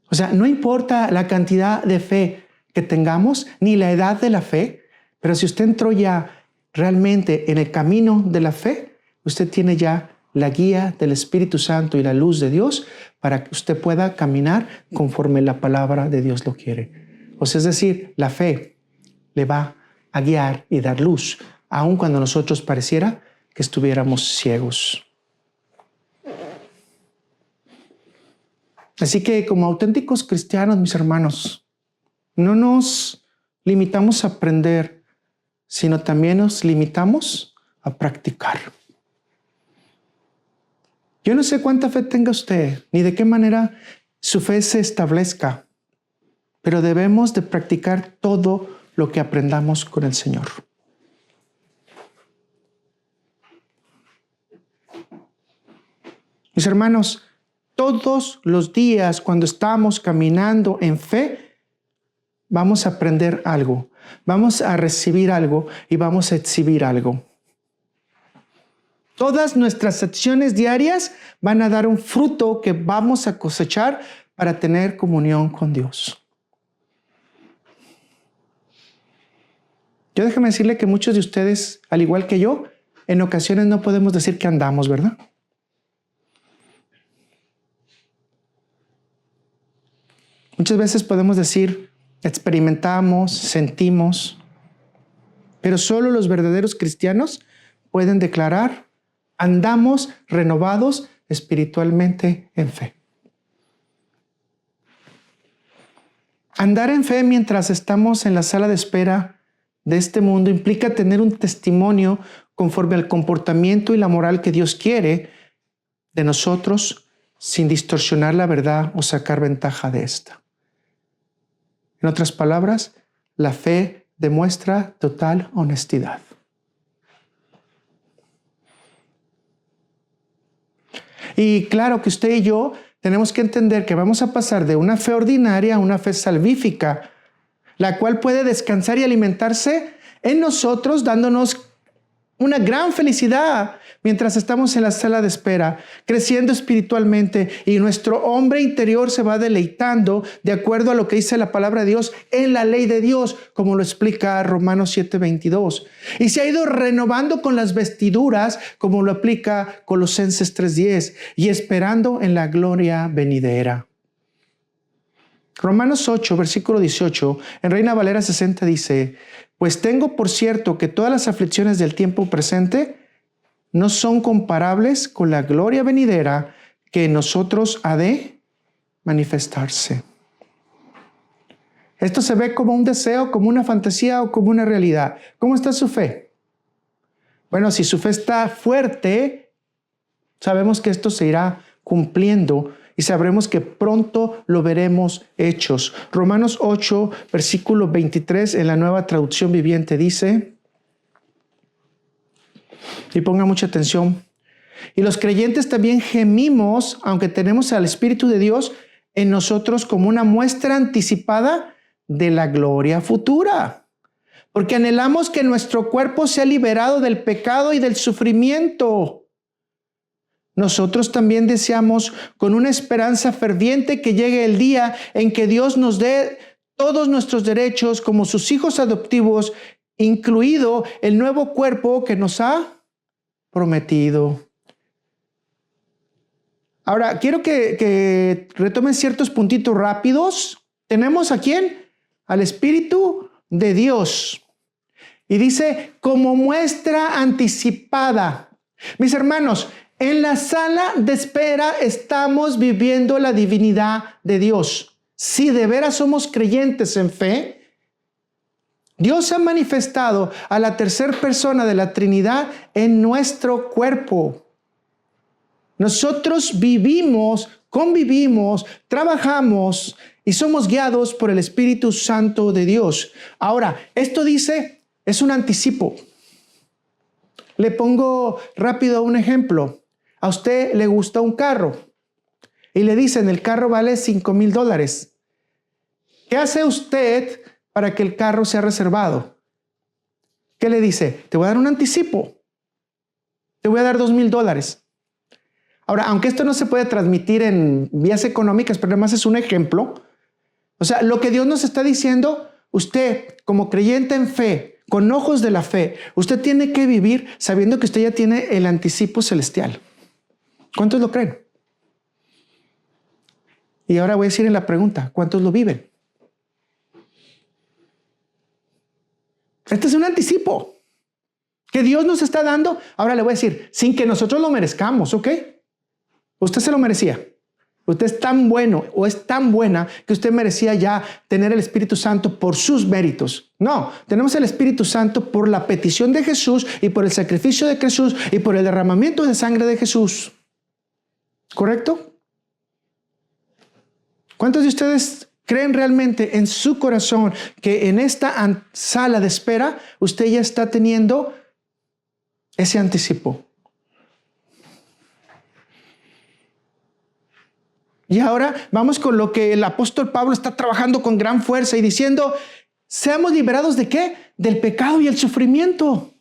Speaker 1: O sea, no importa la cantidad de fe que tengamos, ni la edad de la fe, pero si usted entró ya realmente en el camino de la fe, usted tiene ya la guía del Espíritu Santo y la luz de Dios para que usted pueda caminar conforme la palabra de Dios lo quiere. O sea, es decir, la fe le va a guiar y dar luz, aun cuando nosotros pareciera que estuviéramos ciegos. Así que como auténticos cristianos, mis hermanos, no nos limitamos a aprender, sino también nos limitamos a practicar. Yo no sé cuánta fe tenga usted, ni de qué manera su fe se establezca, pero debemos de practicar todo lo que aprendamos con el Señor. Mis hermanos, todos los días cuando estamos caminando en fe, vamos a aprender algo, vamos a recibir algo y vamos a exhibir algo. Todas nuestras acciones diarias van a dar un fruto que vamos a cosechar para tener comunión con Dios. Déjeme decirle que muchos de ustedes, al igual que yo, en ocasiones no podemos decir que andamos, ¿verdad? Muchas veces podemos decir, experimentamos, sentimos, pero solo los verdaderos cristianos pueden declarar, andamos renovados espiritualmente en fe. Andar en fe mientras estamos en la sala de espera de este mundo implica tener un testimonio conforme al comportamiento y la moral que Dios quiere de nosotros, sin distorsionar la verdad o sacar ventaja de esta. En otras palabras, la fe demuestra total honestidad. Y claro que usted y yo tenemos que entender que vamos a pasar de una fe ordinaria a una fe salvífica, la cual puede descansar y alimentarse en nosotros, dándonos una gran felicidad mientras estamos en la sala de espera, creciendo espiritualmente, y nuestro hombre interior se va deleitando de acuerdo a lo que dice la palabra de Dios en la ley de Dios, como lo explica Romanos 7:22. Y se ha ido renovando con las vestiduras, como lo aplica Colosenses 3:10, y esperando en la gloria venidera. Romanos 8, versículo 18, en Reina Valera 60 dice: pues tengo por cierto que todas las aflicciones del tiempo presente no son comparables con la gloria venidera que en nosotros ha de manifestarse. Esto se ve como un deseo, como una fantasía o como una realidad. ¿Cómo está su fe? Bueno, si su fe está fuerte, sabemos que esto se irá cumpliendo y sabremos que pronto lo veremos hechos. Romanos 8, versículo 23 en la Nueva Traducción Viviente dice, y ponga mucha atención, y los creyentes también gemimos, aunque tenemos al Espíritu de Dios en nosotros como una muestra anticipada de la gloria futura. Porque anhelamos que nuestro cuerpo sea liberado del pecado y del sufrimiento. Nosotros también deseamos con una esperanza ferviente que llegue el día en que Dios nos dé todos nuestros derechos como sus hijos adoptivos, incluido el nuevo cuerpo que nos ha prometido. Ahora, quiero que retomen ciertos puntitos rápidos. ¿Tenemos a quién? Al Espíritu de Dios. Y dice, como muestra anticipada. Mis hermanos, en la sala de espera estamos viviendo la divinidad de Dios. Si de veras somos creyentes en fe, Dios ha manifestado a la tercera persona de la Trinidad en nuestro cuerpo. Nosotros vivimos, convivimos, trabajamos y somos guiados por el Espíritu Santo de Dios. Ahora, esto dice, es un anticipo. Le pongo rápido un ejemplo. A usted le gusta un carro y le dicen el carro vale $5,000. ¿Qué hace usted para que el carro sea reservado? ¿Qué le dice? Te voy a dar un anticipo. Te voy a dar $2,000. Ahora, aunque esto no se puede transmitir en vías económicas, pero además es un ejemplo. O sea, lo que Dios nos está diciendo, usted como creyente en fe, con ojos de la fe, usted tiene que vivir sabiendo que usted ya tiene el anticipo celestial. ¿Cuántos lo creen? Y ahora voy a decir en la pregunta, ¿cuántos lo viven? Este es un anticipo que Dios nos está dando. Ahora le voy a decir, sin que nosotros lo merezcamos, ¿ok? Usted se lo merecía. Usted es tan bueno o es tan buena que usted merecía ya tener el Espíritu Santo por sus méritos. No, tenemos el Espíritu Santo por la petición de Jesús y por el sacrificio de Jesús y por el derramamiento de sangre de Jesús. ¿Correcto? ¿Cuántos de ustedes creen realmente en su corazón que en esta sala de espera usted ya está teniendo ese anticipo? Y ahora vamos con lo que el apóstol Pablo está trabajando con gran fuerza y diciendo, seamos liberados ¿de qué? Del pecado y el sufrimiento.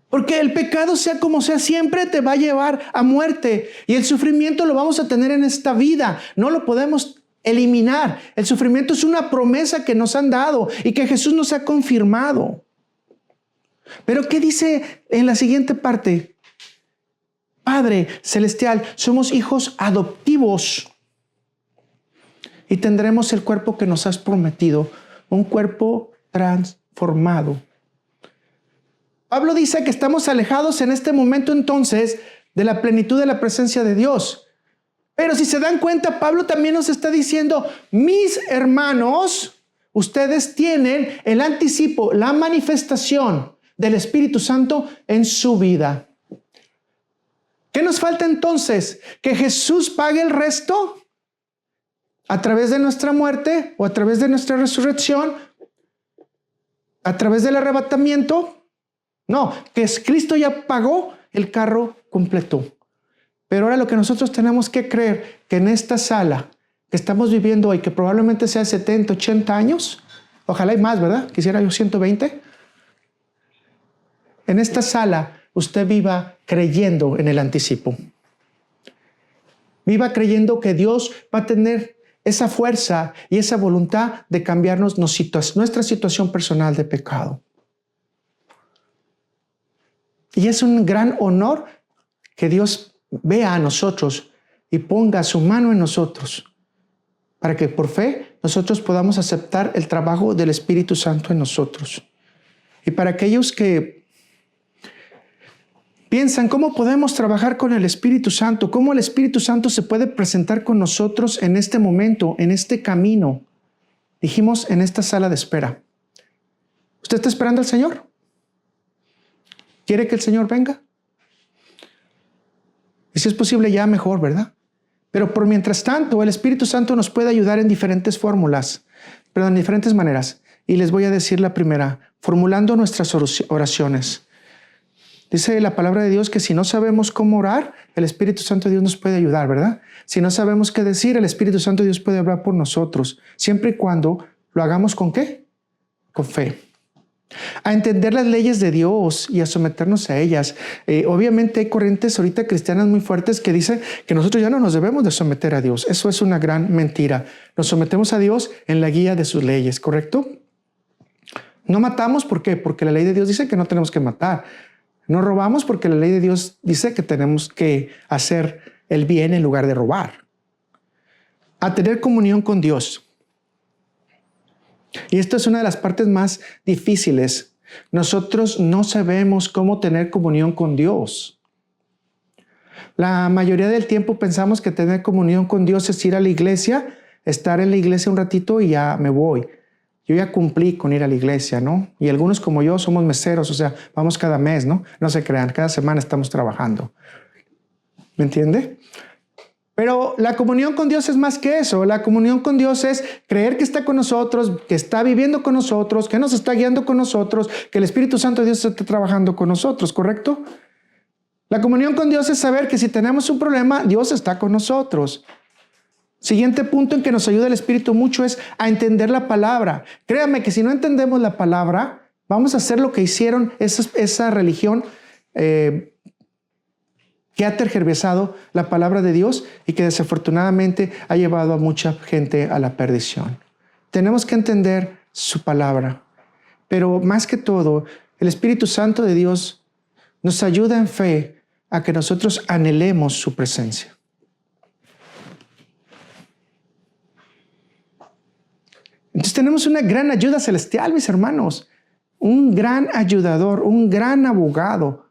Speaker 1: Porque el pecado, sea como sea, siempre te va a llevar a muerte. Y el sufrimiento lo vamos a tener en esta vida. No lo podemos eliminar. El sufrimiento es una promesa que nos han dado y que Jesús nos ha confirmado. Pero ¿qué dice en la siguiente parte? Padre celestial, somos hijos adoptivos y tendremos el cuerpo que nos has prometido, un cuerpo transformado. Pablo dice que estamos alejados en este momento entonces de la plenitud de la presencia de Dios. Pero si se dan cuenta, Pablo también nos está diciendo, mis hermanos, ustedes tienen el anticipo, la manifestación del Espíritu Santo en su vida. ¿Qué nos falta entonces? ¿Que Jesús pague el resto? ¿A través de nuestra muerte o a través de nuestra resurrección? ¿A través del arrebatamiento? No, que Cristo ya pagó el carro completo. Pero ahora lo que nosotros tenemos que creer, que en esta sala que estamos viviendo hoy, que probablemente sea 70, 80 años, ojalá y más, ¿verdad? Quisiera yo 120. En esta sala usted viva creyendo en el anticipo. Viva creyendo que Dios va a tener esa fuerza y esa voluntad de cambiarnos nuestra situación personal de pecado. Y es un gran honor que Dios vea a nosotros y ponga su mano en nosotros para que por fe nosotros podamos aceptar el trabajo del Espíritu Santo en nosotros. Y para aquellos que piensan cómo podemos trabajar con el Espíritu Santo, cómo el Espíritu Santo se puede presentar con nosotros en este momento, en este camino. Dijimos en esta sala de espera. ¿Usted está esperando al Señor? ¿Quiere que el Señor venga? Y si es posible ya mejor, ¿verdad? Pero por mientras tanto, el Espíritu Santo nos puede ayudar en diferentes en diferentes maneras. Y les voy a decir la primera, formulando nuestras oraciones. Dice la palabra de Dios que si no sabemos cómo orar, el Espíritu Santo de Dios nos puede ayudar, ¿verdad? Si no sabemos qué decir, el Espíritu Santo de Dios puede hablar por nosotros, siempre y cuando lo hagamos ¿con qué? Con fe. A entender las leyes de Dios y a someternos a ellas. Obviamente hay corrientes ahorita cristianas muy fuertes que dicen que nosotros ya no nos debemos de someter a Dios. Eso es una gran mentira. Nos sometemos a Dios en la guía de sus leyes, ¿correcto? No matamos, ¿por qué? Porque la ley de Dios dice que no tenemos que matar. No robamos porque la ley de Dios dice que tenemos que hacer el bien en lugar de robar. A tener comunión con Dios. Y esto es una de las partes más difíciles. Nosotros no sabemos cómo tener comunión con Dios. La mayoría del tiempo pensamos que tener comunión con Dios es ir a la iglesia, estar en la iglesia un ratito y ya me voy. Yo ya cumplí con ir a la iglesia, ¿no? Y algunos como yo somos meseros, o sea, vamos cada mes, ¿no? No se crean, cada semana estamos trabajando. ¿Me entiende? Pero la comunión con Dios es más que eso. La comunión con Dios es creer que está con nosotros, que está viviendo con nosotros, que nos está guiando con nosotros, que el Espíritu Santo de Dios está trabajando con nosotros, ¿correcto? La comunión con Dios es saber que si tenemos un problema, Dios está con nosotros. Siguiente punto en que nos ayuda el Espíritu mucho es a entender la palabra. Créanme que si no entendemos la palabra, vamos a hacer lo que hicieron esa religión que ha tergiversado la palabra de Dios y que desafortunadamente ha llevado a mucha gente a la perdición. Tenemos que entender su palabra, pero más que todo, el Espíritu Santo de Dios nos ayuda en fe a que nosotros anhelemos su presencia. Entonces tenemos una gran ayuda celestial, mis hermanos, un gran ayudador, un gran abogado,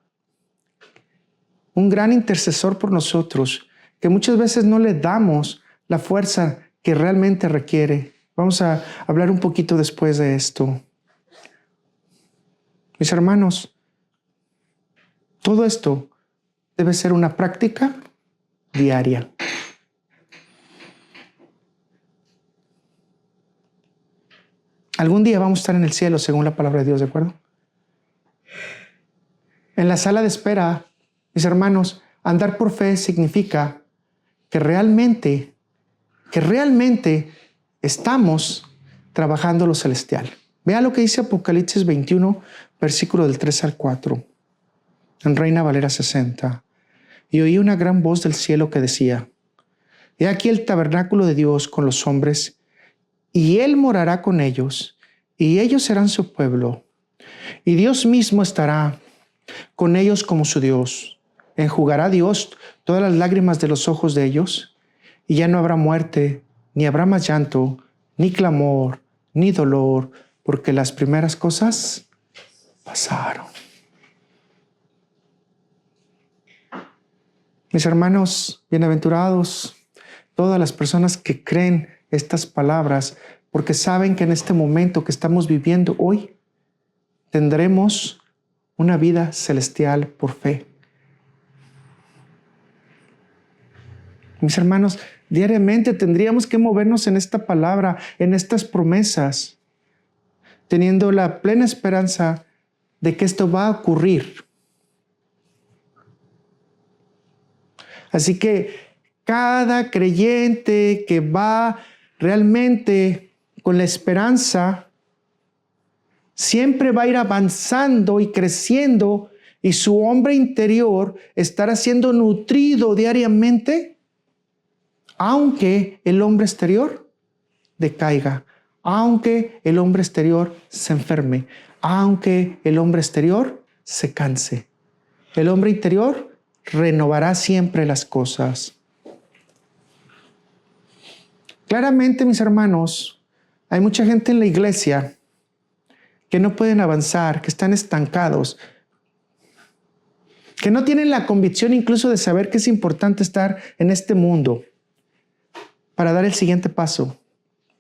Speaker 1: un gran intercesor por nosotros, que muchas veces no le damos la fuerza que realmente requiere. Vamos a hablar un poquito después de esto. Mis hermanos, todo esto debe ser una práctica diaria. Algún día vamos a estar en el cielo, según la palabra de Dios, ¿de acuerdo? En la sala de espera, mis hermanos, andar por fe significa que realmente estamos trabajando lo celestial. Vea lo que dice Apocalipsis 21, versículo del 3 al 4, en Reina Valera 60. Y oí una gran voz del cielo que decía: He aquí el tabernáculo de Dios con los hombres, y Él morará con ellos, y ellos serán su pueblo. Y Dios mismo estará con ellos como su Dios. Enjugará Dios todas las lágrimas de los ojos de ellos, y ya no habrá muerte, ni habrá más llanto, ni clamor, ni dolor, porque las primeras cosas pasaron. Mis hermanos, bienaventurados, todas las personas que creen estas palabras, porque saben que en este momento que estamos viviendo hoy, tendremos una vida celestial por fe. Mis hermanos, diariamente tendríamos que movernos en esta palabra, en estas promesas, teniendo la plena esperanza de que esto va a ocurrir. Así que cada creyente que va realmente con la esperanza, siempre va a ir avanzando y creciendo, y su hombre interior estará siendo nutrido diariamente, aunque el hombre exterior decaiga, aunque el hombre exterior se enferme, aunque el hombre exterior se canse. El hombre interior renovará siempre las cosas. Claramente, mis hermanos, hay mucha gente en la iglesia que no pueden avanzar, que están estancados, que no tienen la convicción incluso de saber que es importante estar en este mundo para dar el siguiente paso,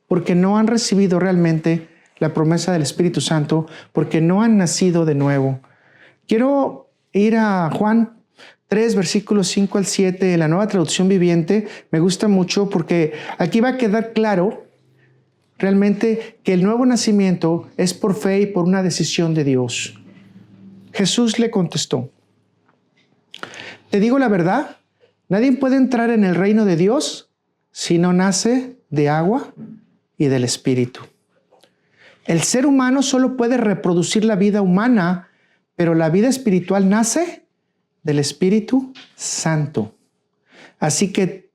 Speaker 1: porque no han recibido realmente la promesa del Espíritu Santo, porque no han nacido de nuevo. Quiero ir a Juan 3, versículos 5 al 7, en la Nueva Traducción Viviente, me gusta mucho porque aquí va a quedar claro realmente que el nuevo nacimiento es por fe y por una decisión de Dios. Jesús le contestó: te digo la verdad, nadie puede entrar en el reino de Dios si no nace de agua y del Espíritu. El ser humano solo puede reproducir la vida humana, pero la vida espiritual nace del Espíritu Santo. Así que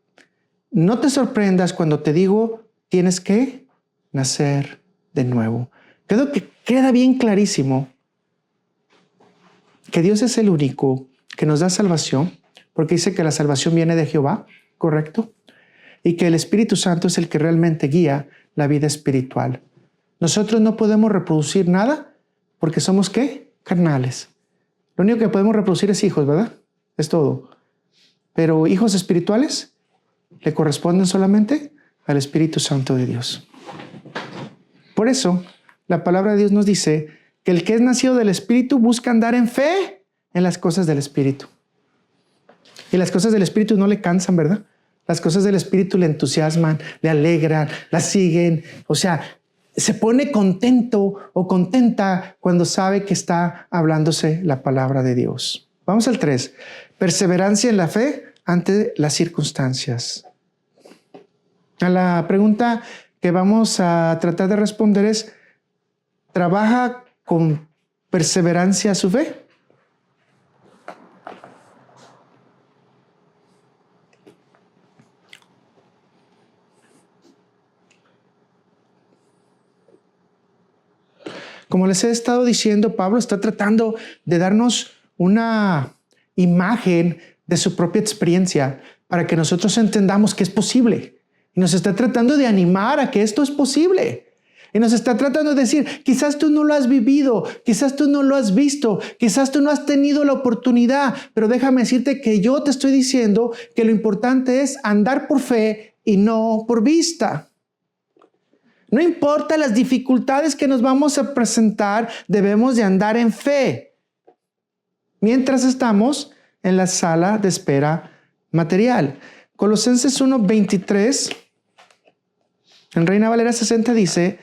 Speaker 1: no te sorprendas cuando te digo, tienes que nacer de nuevo. Creo que queda bien clarísimo que Dios es el único que nos da salvación, porque dice que la salvación viene de Jehová, ¿correcto? Y que el Espíritu Santo es el que realmente guía la vida espiritual. Nosotros no podemos reproducir nada porque somos, ¿qué? Carnales. Lo único que podemos reproducir es hijos, ¿verdad? Es todo. Pero hijos espirituales le corresponden solamente al Espíritu Santo de Dios. Por eso, la palabra de Dios nos dice que el que es nacido del Espíritu busca andar en fe en las cosas del Espíritu. Y las cosas del Espíritu no le cansan, ¿verdad? Las cosas del Espíritu le entusiasman, le alegran, las siguen. O sea, se pone contento o contenta cuando sabe que está hablándose la palabra de Dios. Vamos al 3. Perseverancia en la fe ante las circunstancias. A la pregunta que vamos a tratar de responder es: ¿trabaja con perseverancia su fe? Como les he estado diciendo, Pablo está tratando de darnos una imagen de su propia experiencia para que nosotros entendamos que es posible. Y nos está tratando de animar a que esto es posible. Y nos está tratando de decir, quizás tú no lo has vivido, quizás tú no lo has visto, quizás tú no has tenido la oportunidad, pero déjame decirte que yo te estoy diciendo que lo importante es andar por fe y no por vista. No importa las dificultades que nos vamos a presentar, debemos de andar en fe mientras estamos en la sala de espera material. Colosenses 1:23, en Reina Valera 60 dice: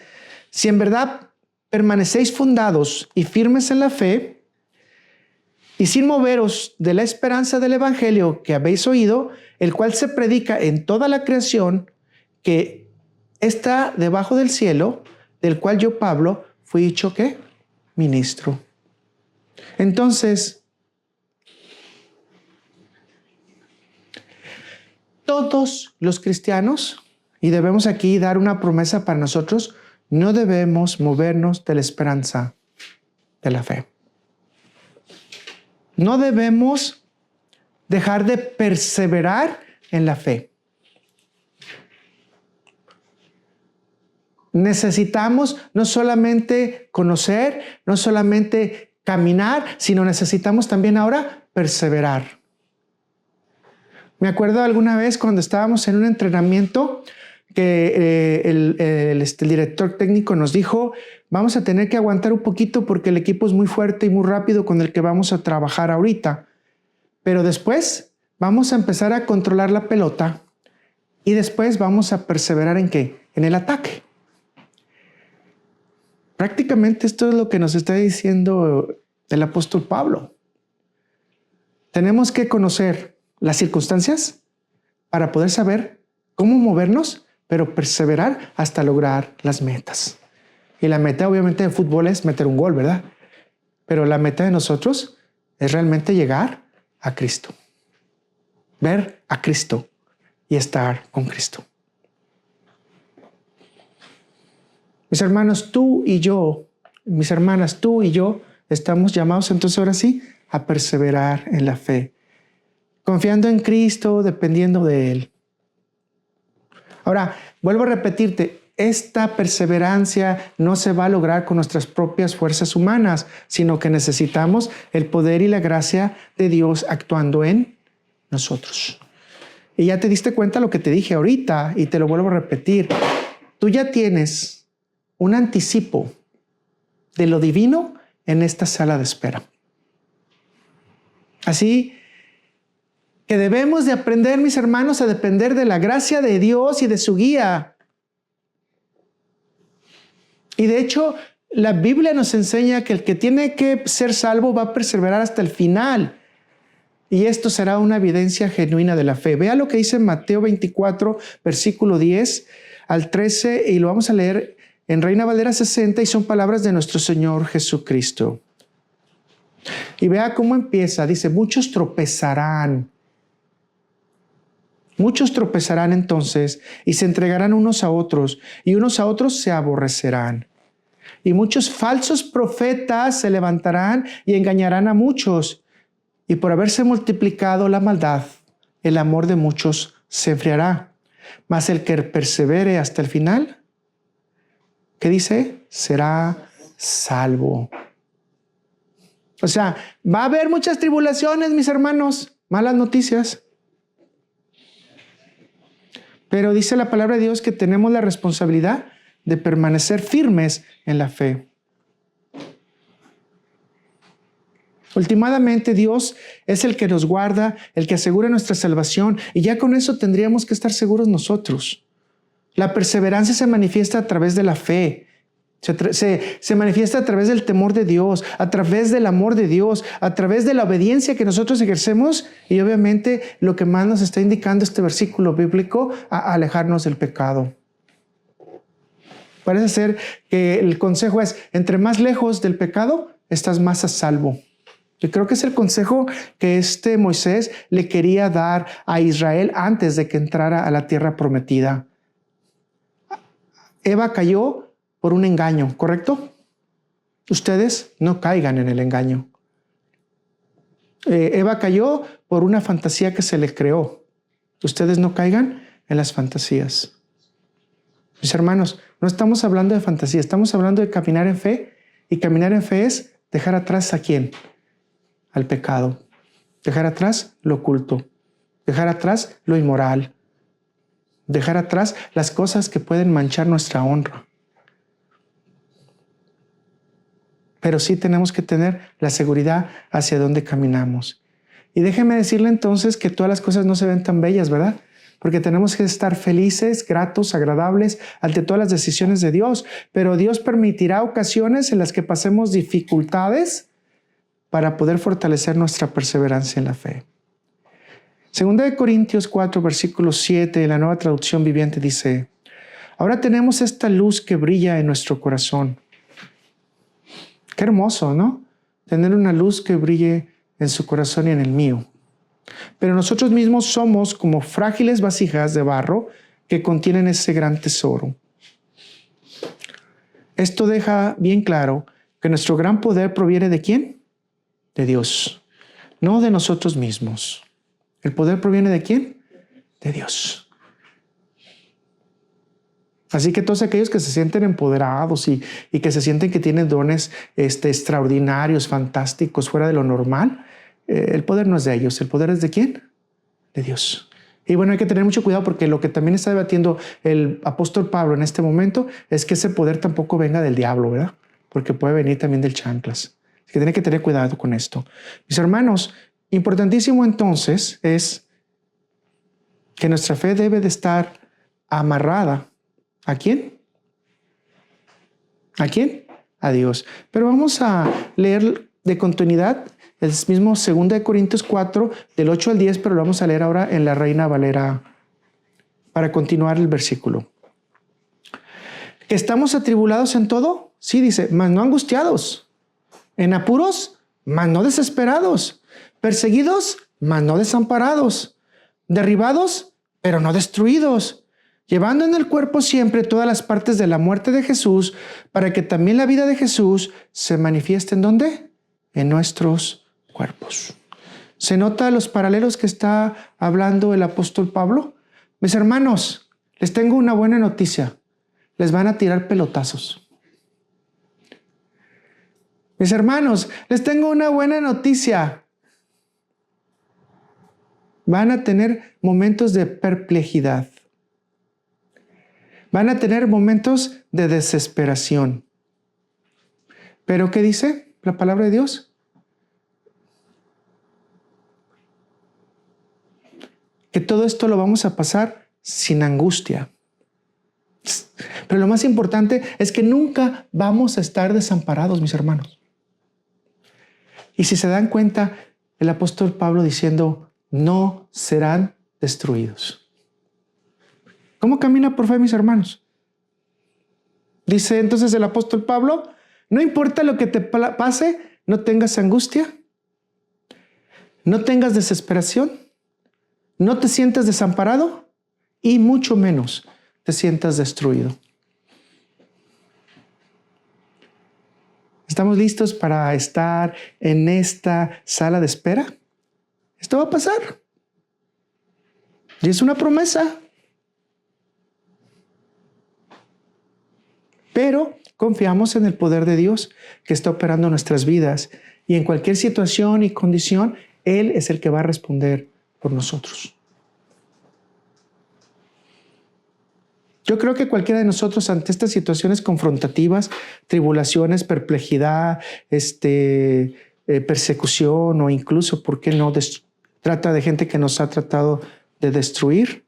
Speaker 1: si en verdad permanecéis fundados y firmes en la fe, y sin moveros de la esperanza del evangelio que habéis oído, el cual se predica en toda la creación, que está debajo del cielo, del cual yo, Pablo, fui hecho, ¿qué? Ministro. Entonces, todos los cristianos, y debemos aquí dar una promesa para nosotros, no debemos movernos de la esperanza de la fe. No debemos dejar de perseverar en la fe. Necesitamos no solamente conocer, no solamente caminar, sino necesitamos también ahora perseverar. Me acuerdo alguna vez cuando estábamos en un entrenamiento que el director técnico nos dijo: vamos a tener que aguantar un poquito porque el equipo es muy fuerte y muy rápido con el que vamos a trabajar ahorita. Pero después vamos a empezar a controlar la pelota y después vamos a perseverar ¿en qué? En el ataque. Prácticamente esto es lo que nos está diciendo el apóstol Pablo. Tenemos que conocer las circunstancias para poder saber cómo movernos, pero perseverar hasta lograr las metas. Y la meta obviamente de fútbol es meter un gol, ¿verdad? Pero la meta de nosotros es realmente llegar a Cristo. Ver a Cristo y estar con Cristo. Mis hermanos, tú y yo, mis hermanas, tú y yo, estamos llamados entonces ahora sí a perseverar en la fe, confiando en Cristo, dependiendo de Él. Ahora, vuelvo a repetirte, esta perseverancia no se va a lograr con nuestras propias fuerzas humanas, sino que necesitamos el poder y la gracia de Dios actuando en nosotros. Y ya te diste cuenta lo que te dije ahorita y te lo vuelvo a repetir. Tú ya tienes un anticipo de lo divino en esta sala de espera. Así que debemos de aprender, mis hermanos, a depender de la gracia de Dios y de su guía. Y de hecho, la Biblia nos enseña que el que tiene que ser salvo va a perseverar hasta el final. Y esto será una evidencia genuina de la fe. Vea lo que dice Mateo 24, versículo 10 al 13, y lo vamos a leer en Reina Valera 60, y son palabras de nuestro Señor Jesucristo. Y vea cómo empieza. Dice, muchos tropezarán. Muchos tropezarán entonces y se entregarán unos a otros, y unos a otros se aborrecerán. Y muchos falsos profetas se levantarán y engañarán a muchos. Y por haberse multiplicado la maldad, el amor de muchos se enfriará. Mas el que persevere hasta el final, ¿qué dice? Será salvo. O sea, va a haber muchas tribulaciones, mis hermanos, malas noticias. Pero dice la palabra de Dios que tenemos la responsabilidad de permanecer firmes en la fe. Últimamente Dios es el que nos guarda, el que asegura nuestra salvación, y ya con eso tendríamos que estar seguros nosotros. La perseverancia se manifiesta a través de la fe, se manifiesta a través del temor de Dios, a través del amor de Dios, a través de la obediencia que nosotros ejercemos, y obviamente lo que más nos está indicando este versículo bíblico, a alejarnos del pecado. Parece ser que el consejo es, entre más lejos del pecado, estás más a salvo. Yo creo que es el consejo que Moisés le quería dar a Israel antes de que entrara a la tierra prometida. Eva cayó por un engaño, ¿correcto? Ustedes no caigan en el engaño. Eva cayó por una fantasía que se le creó. Ustedes no caigan en las fantasías. Mis hermanos, no estamos hablando de fantasía, estamos hablando de caminar en fe, y caminar en fe es dejar atrás ¿a quién? Al pecado, dejar atrás lo oculto, dejar atrás lo inmoral, dejar atrás las cosas que pueden manchar nuestra honra. Pero sí tenemos que tener la seguridad hacia dónde caminamos. Y déjeme decirle entonces que todas las cosas no se ven tan bellas, ¿verdad? Porque tenemos que estar felices, gratos, agradables ante todas las decisiones de Dios. Pero Dios permitirá ocasiones en las que pasemos dificultades para poder fortalecer nuestra perseverancia en la fe. Segunda de Corintios 4, versículo 7, en la Nueva Traducción Viviente dice, ahora tenemos esta luz que brilla en nuestro corazón. Qué hermoso, ¿no? Tener una luz que brille en su corazón y en el mío. Pero nosotros mismos somos como frágiles vasijas de barro que contienen ese gran tesoro. Esto deja bien claro que nuestro gran poder proviene ¿de quién? De Dios, no de nosotros mismos. ¿El poder proviene de quién? De Dios. Así que todos aquellos que se sienten empoderados y que se sienten que tienen dones extraordinarios, fantásticos, fuera de lo normal, el poder no es de ellos. ¿El poder es de quién? De Dios. Y bueno, hay que tener mucho cuidado, porque lo que también está debatiendo el apóstol Pablo en este momento es que ese poder tampoco venga del diablo, ¿verdad? Porque puede venir también del chanclas. Así que tiene que tener cuidado con esto. Mis hermanos, importantísimo entonces es que nuestra fe debe de estar amarrada. ¿A quién? ¿A quién? A Dios. Pero vamos a leer de continuidad el mismo 2 Corintios 4, del 8 al 10, pero lo vamos a leer ahora en la Reina Valera para continuar el versículo. ¿Estamos atribulados en todo? Sí, dice, mas no angustiados. En apuros, mas no desesperados. Perseguidos, mas no desamparados. Derribados, pero no destruidos. Llevando en el cuerpo siempre todas las partes de la muerte de Jesús, para que también la vida de Jesús se manifieste ¿en dónde? En nuestros cuerpos. ¿Se nota los paralelos que está hablando el apóstol Pablo? Mis hermanos, les tengo una buena noticia. Les van a tirar pelotazos. Mis hermanos, les tengo una buena noticia. Van a tener momentos de perplejidad. Van a tener momentos de desesperación. ¿Pero qué dice la palabra de Dios? que todo esto lo vamos a pasar sin angustia. Pero lo más importante es que nunca vamos a estar desamparados, mis hermanos. Y si se dan cuenta, el apóstol Pablo diciendo, no serán destruidos. ¿Cómo camina por fe, mis hermanos? Dice entonces el apóstol Pablo, no importa lo que te pase, no tengas angustia, no tengas desesperación, no te sientas desamparado y mucho menos te sientas destruido. ¿Estamos listos para estar en esta sala de espera? Esto va a pasar. Y es una promesa. Pero confiamos en el poder de Dios que está operando en nuestras vidas. Y en cualquier situación y condición, Él es el que va a responder por nosotros. Yo creo que cualquiera de nosotros ante estas situaciones confrontativas, tribulaciones, perplejidad, persecución o incluso, ¿por qué no? Trata de gente que nos ha tratado de destruir,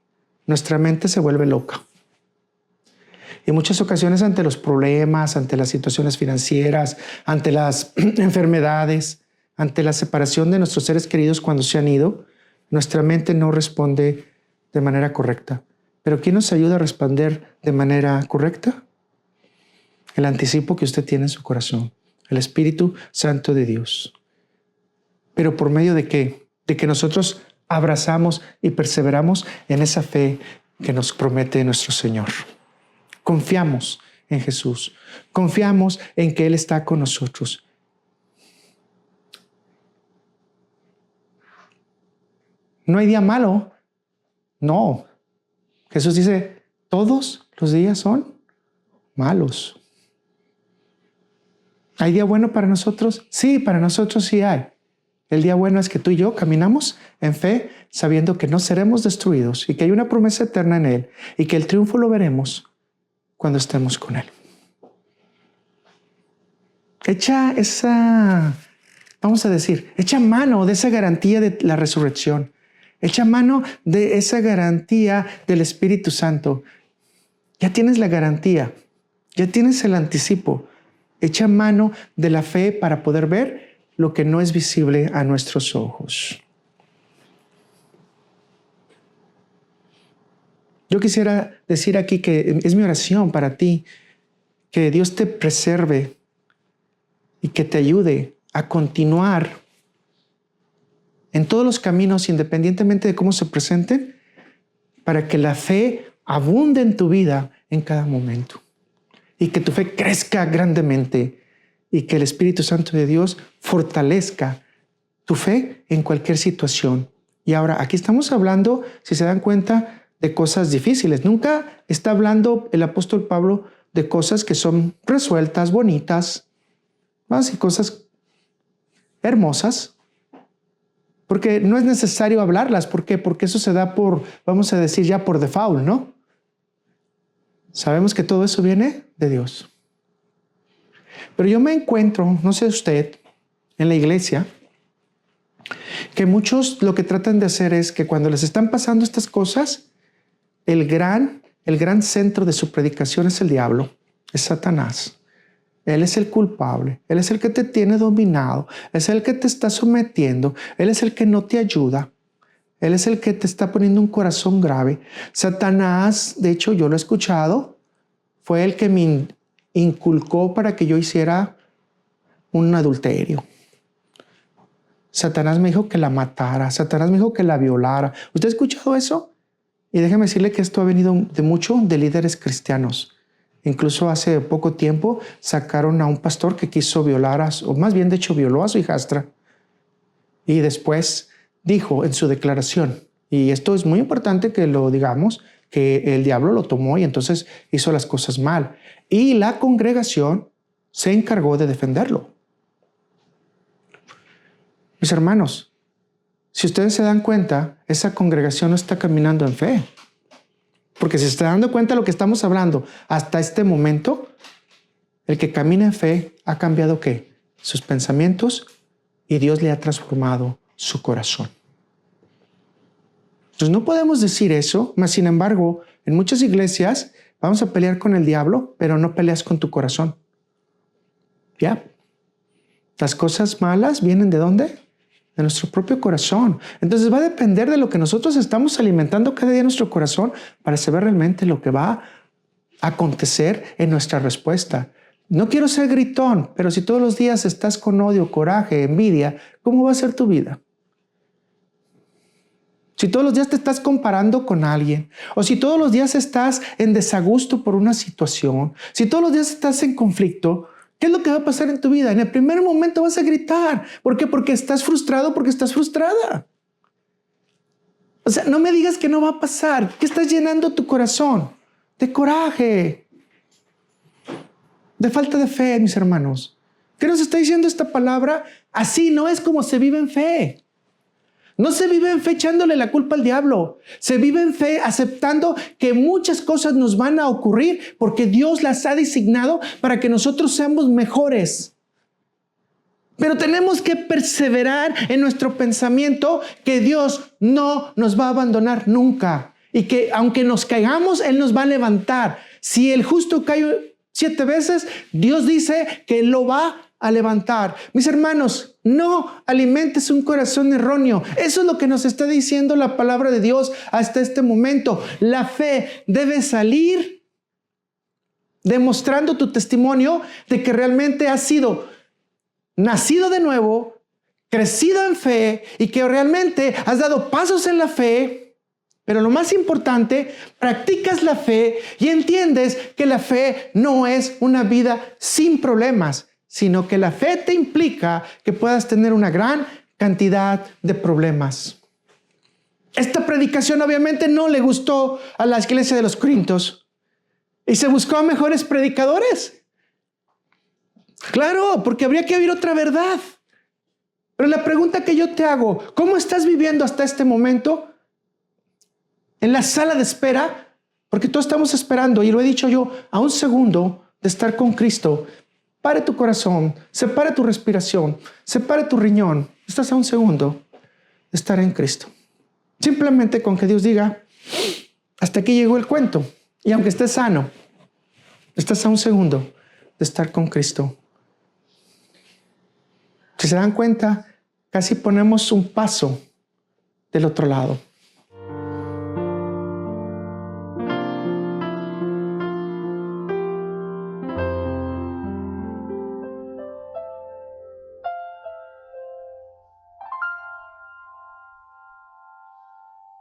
Speaker 1: nuestra mente se vuelve loca. Y en muchas ocasiones ante los problemas, ante las situaciones financieras, ante las enfermedades, ante la separación de nuestros seres queridos cuando se han ido, nuestra mente no responde de manera correcta. Pero ¿quién nos ayuda a responder de manera correcta? El anticipo que usted tiene en su corazón, el Espíritu Santo de Dios. ¿Pero por medio de qué? De que nosotros abrazamos y perseveramos en esa fe que nos promete nuestro Señor. Confiamos en Jesús. Confiamos en que Él está con nosotros. ¿No hay día malo? No. Jesús dice, todos los días son malos. ¿Hay día bueno para nosotros? Sí, para nosotros sí hay. El día bueno es que tú y yo caminamos en fe, sabiendo que no seremos destruidos y que hay una promesa eterna en Él y que el triunfo lo veremos cuando estemos con Él. Echa mano de esa garantía de la resurrección. Echa mano de esa garantía del Espíritu Santo. Ya tienes la garantía, ya tienes el anticipo. Echa mano de la fe para poder ver lo que no es visible a nuestros ojos. Yo quisiera decir aquí que es mi oración para ti, que Dios te preserve y que te ayude a continuar en todos los caminos, independientemente de cómo se presenten, para que la fe abunde en tu vida en cada momento y que tu fe crezca grandemente y que el Espíritu Santo de Dios fortalezca tu fe en cualquier situación. Y ahora, aquí estamos hablando, si se dan cuenta, de cosas difíciles. Nunca está hablando el apóstol Pablo de cosas que son resueltas, bonitas, y cosas hermosas. Porque no es necesario hablarlas. ¿Por qué? Porque eso se da por, vamos a decir ya por default, ¿no? Sabemos que todo eso viene de Dios. Pero yo me encuentro, no sé usted, en la iglesia, que muchos lo que tratan de hacer es que cuando les están pasando estas cosas, el gran centro de su predicación es el diablo, es Satanás. Él es el culpable, Él es el que te tiene dominado, es el que te está sometiendo, Él es el que no te ayuda, Él es el que te está poniendo un corazón grave. Satanás, de hecho yo lo he escuchado, fue el que me inculcó para que yo hiciera un adulterio. Satanás me dijo que la matara, Satanás me dijo que la violara. ¿Usted ha escuchado eso? Y déjeme decirle que esto ha venido de mucho de líderes cristianos. Incluso hace poco tiempo sacaron a un pastor que quiso violar, o más bien de hecho violó a su hijastra. Y después dijo en su declaración, y esto es muy importante que lo digamos, que el diablo lo tomó y entonces hizo las cosas mal. Y la congregación se encargó de defenderlo. Mis hermanos, si ustedes se dan cuenta, esa congregación no está caminando en fe. Porque si se está dando cuenta de lo que estamos hablando hasta este momento, el que camina en fe ha cambiado ¿qué? Sus pensamientos y Dios le ha transformado su corazón. Entonces no podemos decir eso, mas sin embargo, en muchas iglesias vamos a pelear con el diablo, pero no peleas con tu corazón. ¿Ya? Las cosas malas vienen ¿de dónde? De nuestro propio corazón. Entonces va a depender de lo que nosotros estamos alimentando cada día en nuestro corazón para saber realmente lo que va a acontecer en nuestra respuesta. No quiero ser gritón, pero si todos los días estás con odio, coraje, envidia, ¿cómo va a ser tu vida? Si todos los días te estás comparando con alguien, o si todos los días estás en desagusto por una situación, si todos los días estás en conflicto, ¿qué es lo que va a pasar en tu vida? En el primer momento vas a gritar. ¿Por qué? Porque estás frustrado, porque estás frustrada. O sea, no me digas que no va a pasar. ¿Qué estás llenando tu corazón? De coraje, de falta de fe, mis hermanos. ¿Qué nos está diciendo esta palabra? Así no es como se vive en fe. No se vive en fe echándole la culpa al diablo. Se vive en fe aceptando que muchas cosas nos van a ocurrir porque Dios las ha designado para que nosotros seamos mejores. Pero tenemos que perseverar en nuestro pensamiento que Dios no nos va a abandonar nunca. Y que aunque nos caigamos, Él nos va a levantar. Si el justo cae 7 veces, Dios dice que lo va a levantar. Mis hermanos, no alimentes un corazón erróneo. Eso es lo que nos está diciendo la palabra de Dios hasta este momento. La fe debe salir demostrando tu testimonio de que realmente has sido nacido de nuevo, crecido en fe y que realmente has dado pasos en la fe. Pero lo más importante, practicas la fe y entiendes que la fe no es una vida sin problemas, sino que la fe te implica que puedas tener una gran cantidad de problemas. Esta predicación obviamente no le gustó a la iglesia de los Corintios y se buscó a mejores predicadores. Claro, porque habría que oír otra verdad. Pero la pregunta que yo te hago, ¿cómo estás viviendo hasta este momento? En la sala de espera, porque todos estamos esperando, y lo he dicho yo, a un segundo de estar con Cristo. Pare tu corazón, separe tu respiración, separe tu riñón. Estás a un segundo de estar en Cristo. Simplemente con que Dios diga, hasta aquí llegó el cuento. Y aunque estés sano, estás a un segundo de estar con Cristo. Si se dan cuenta, casi ponemos un paso del otro lado.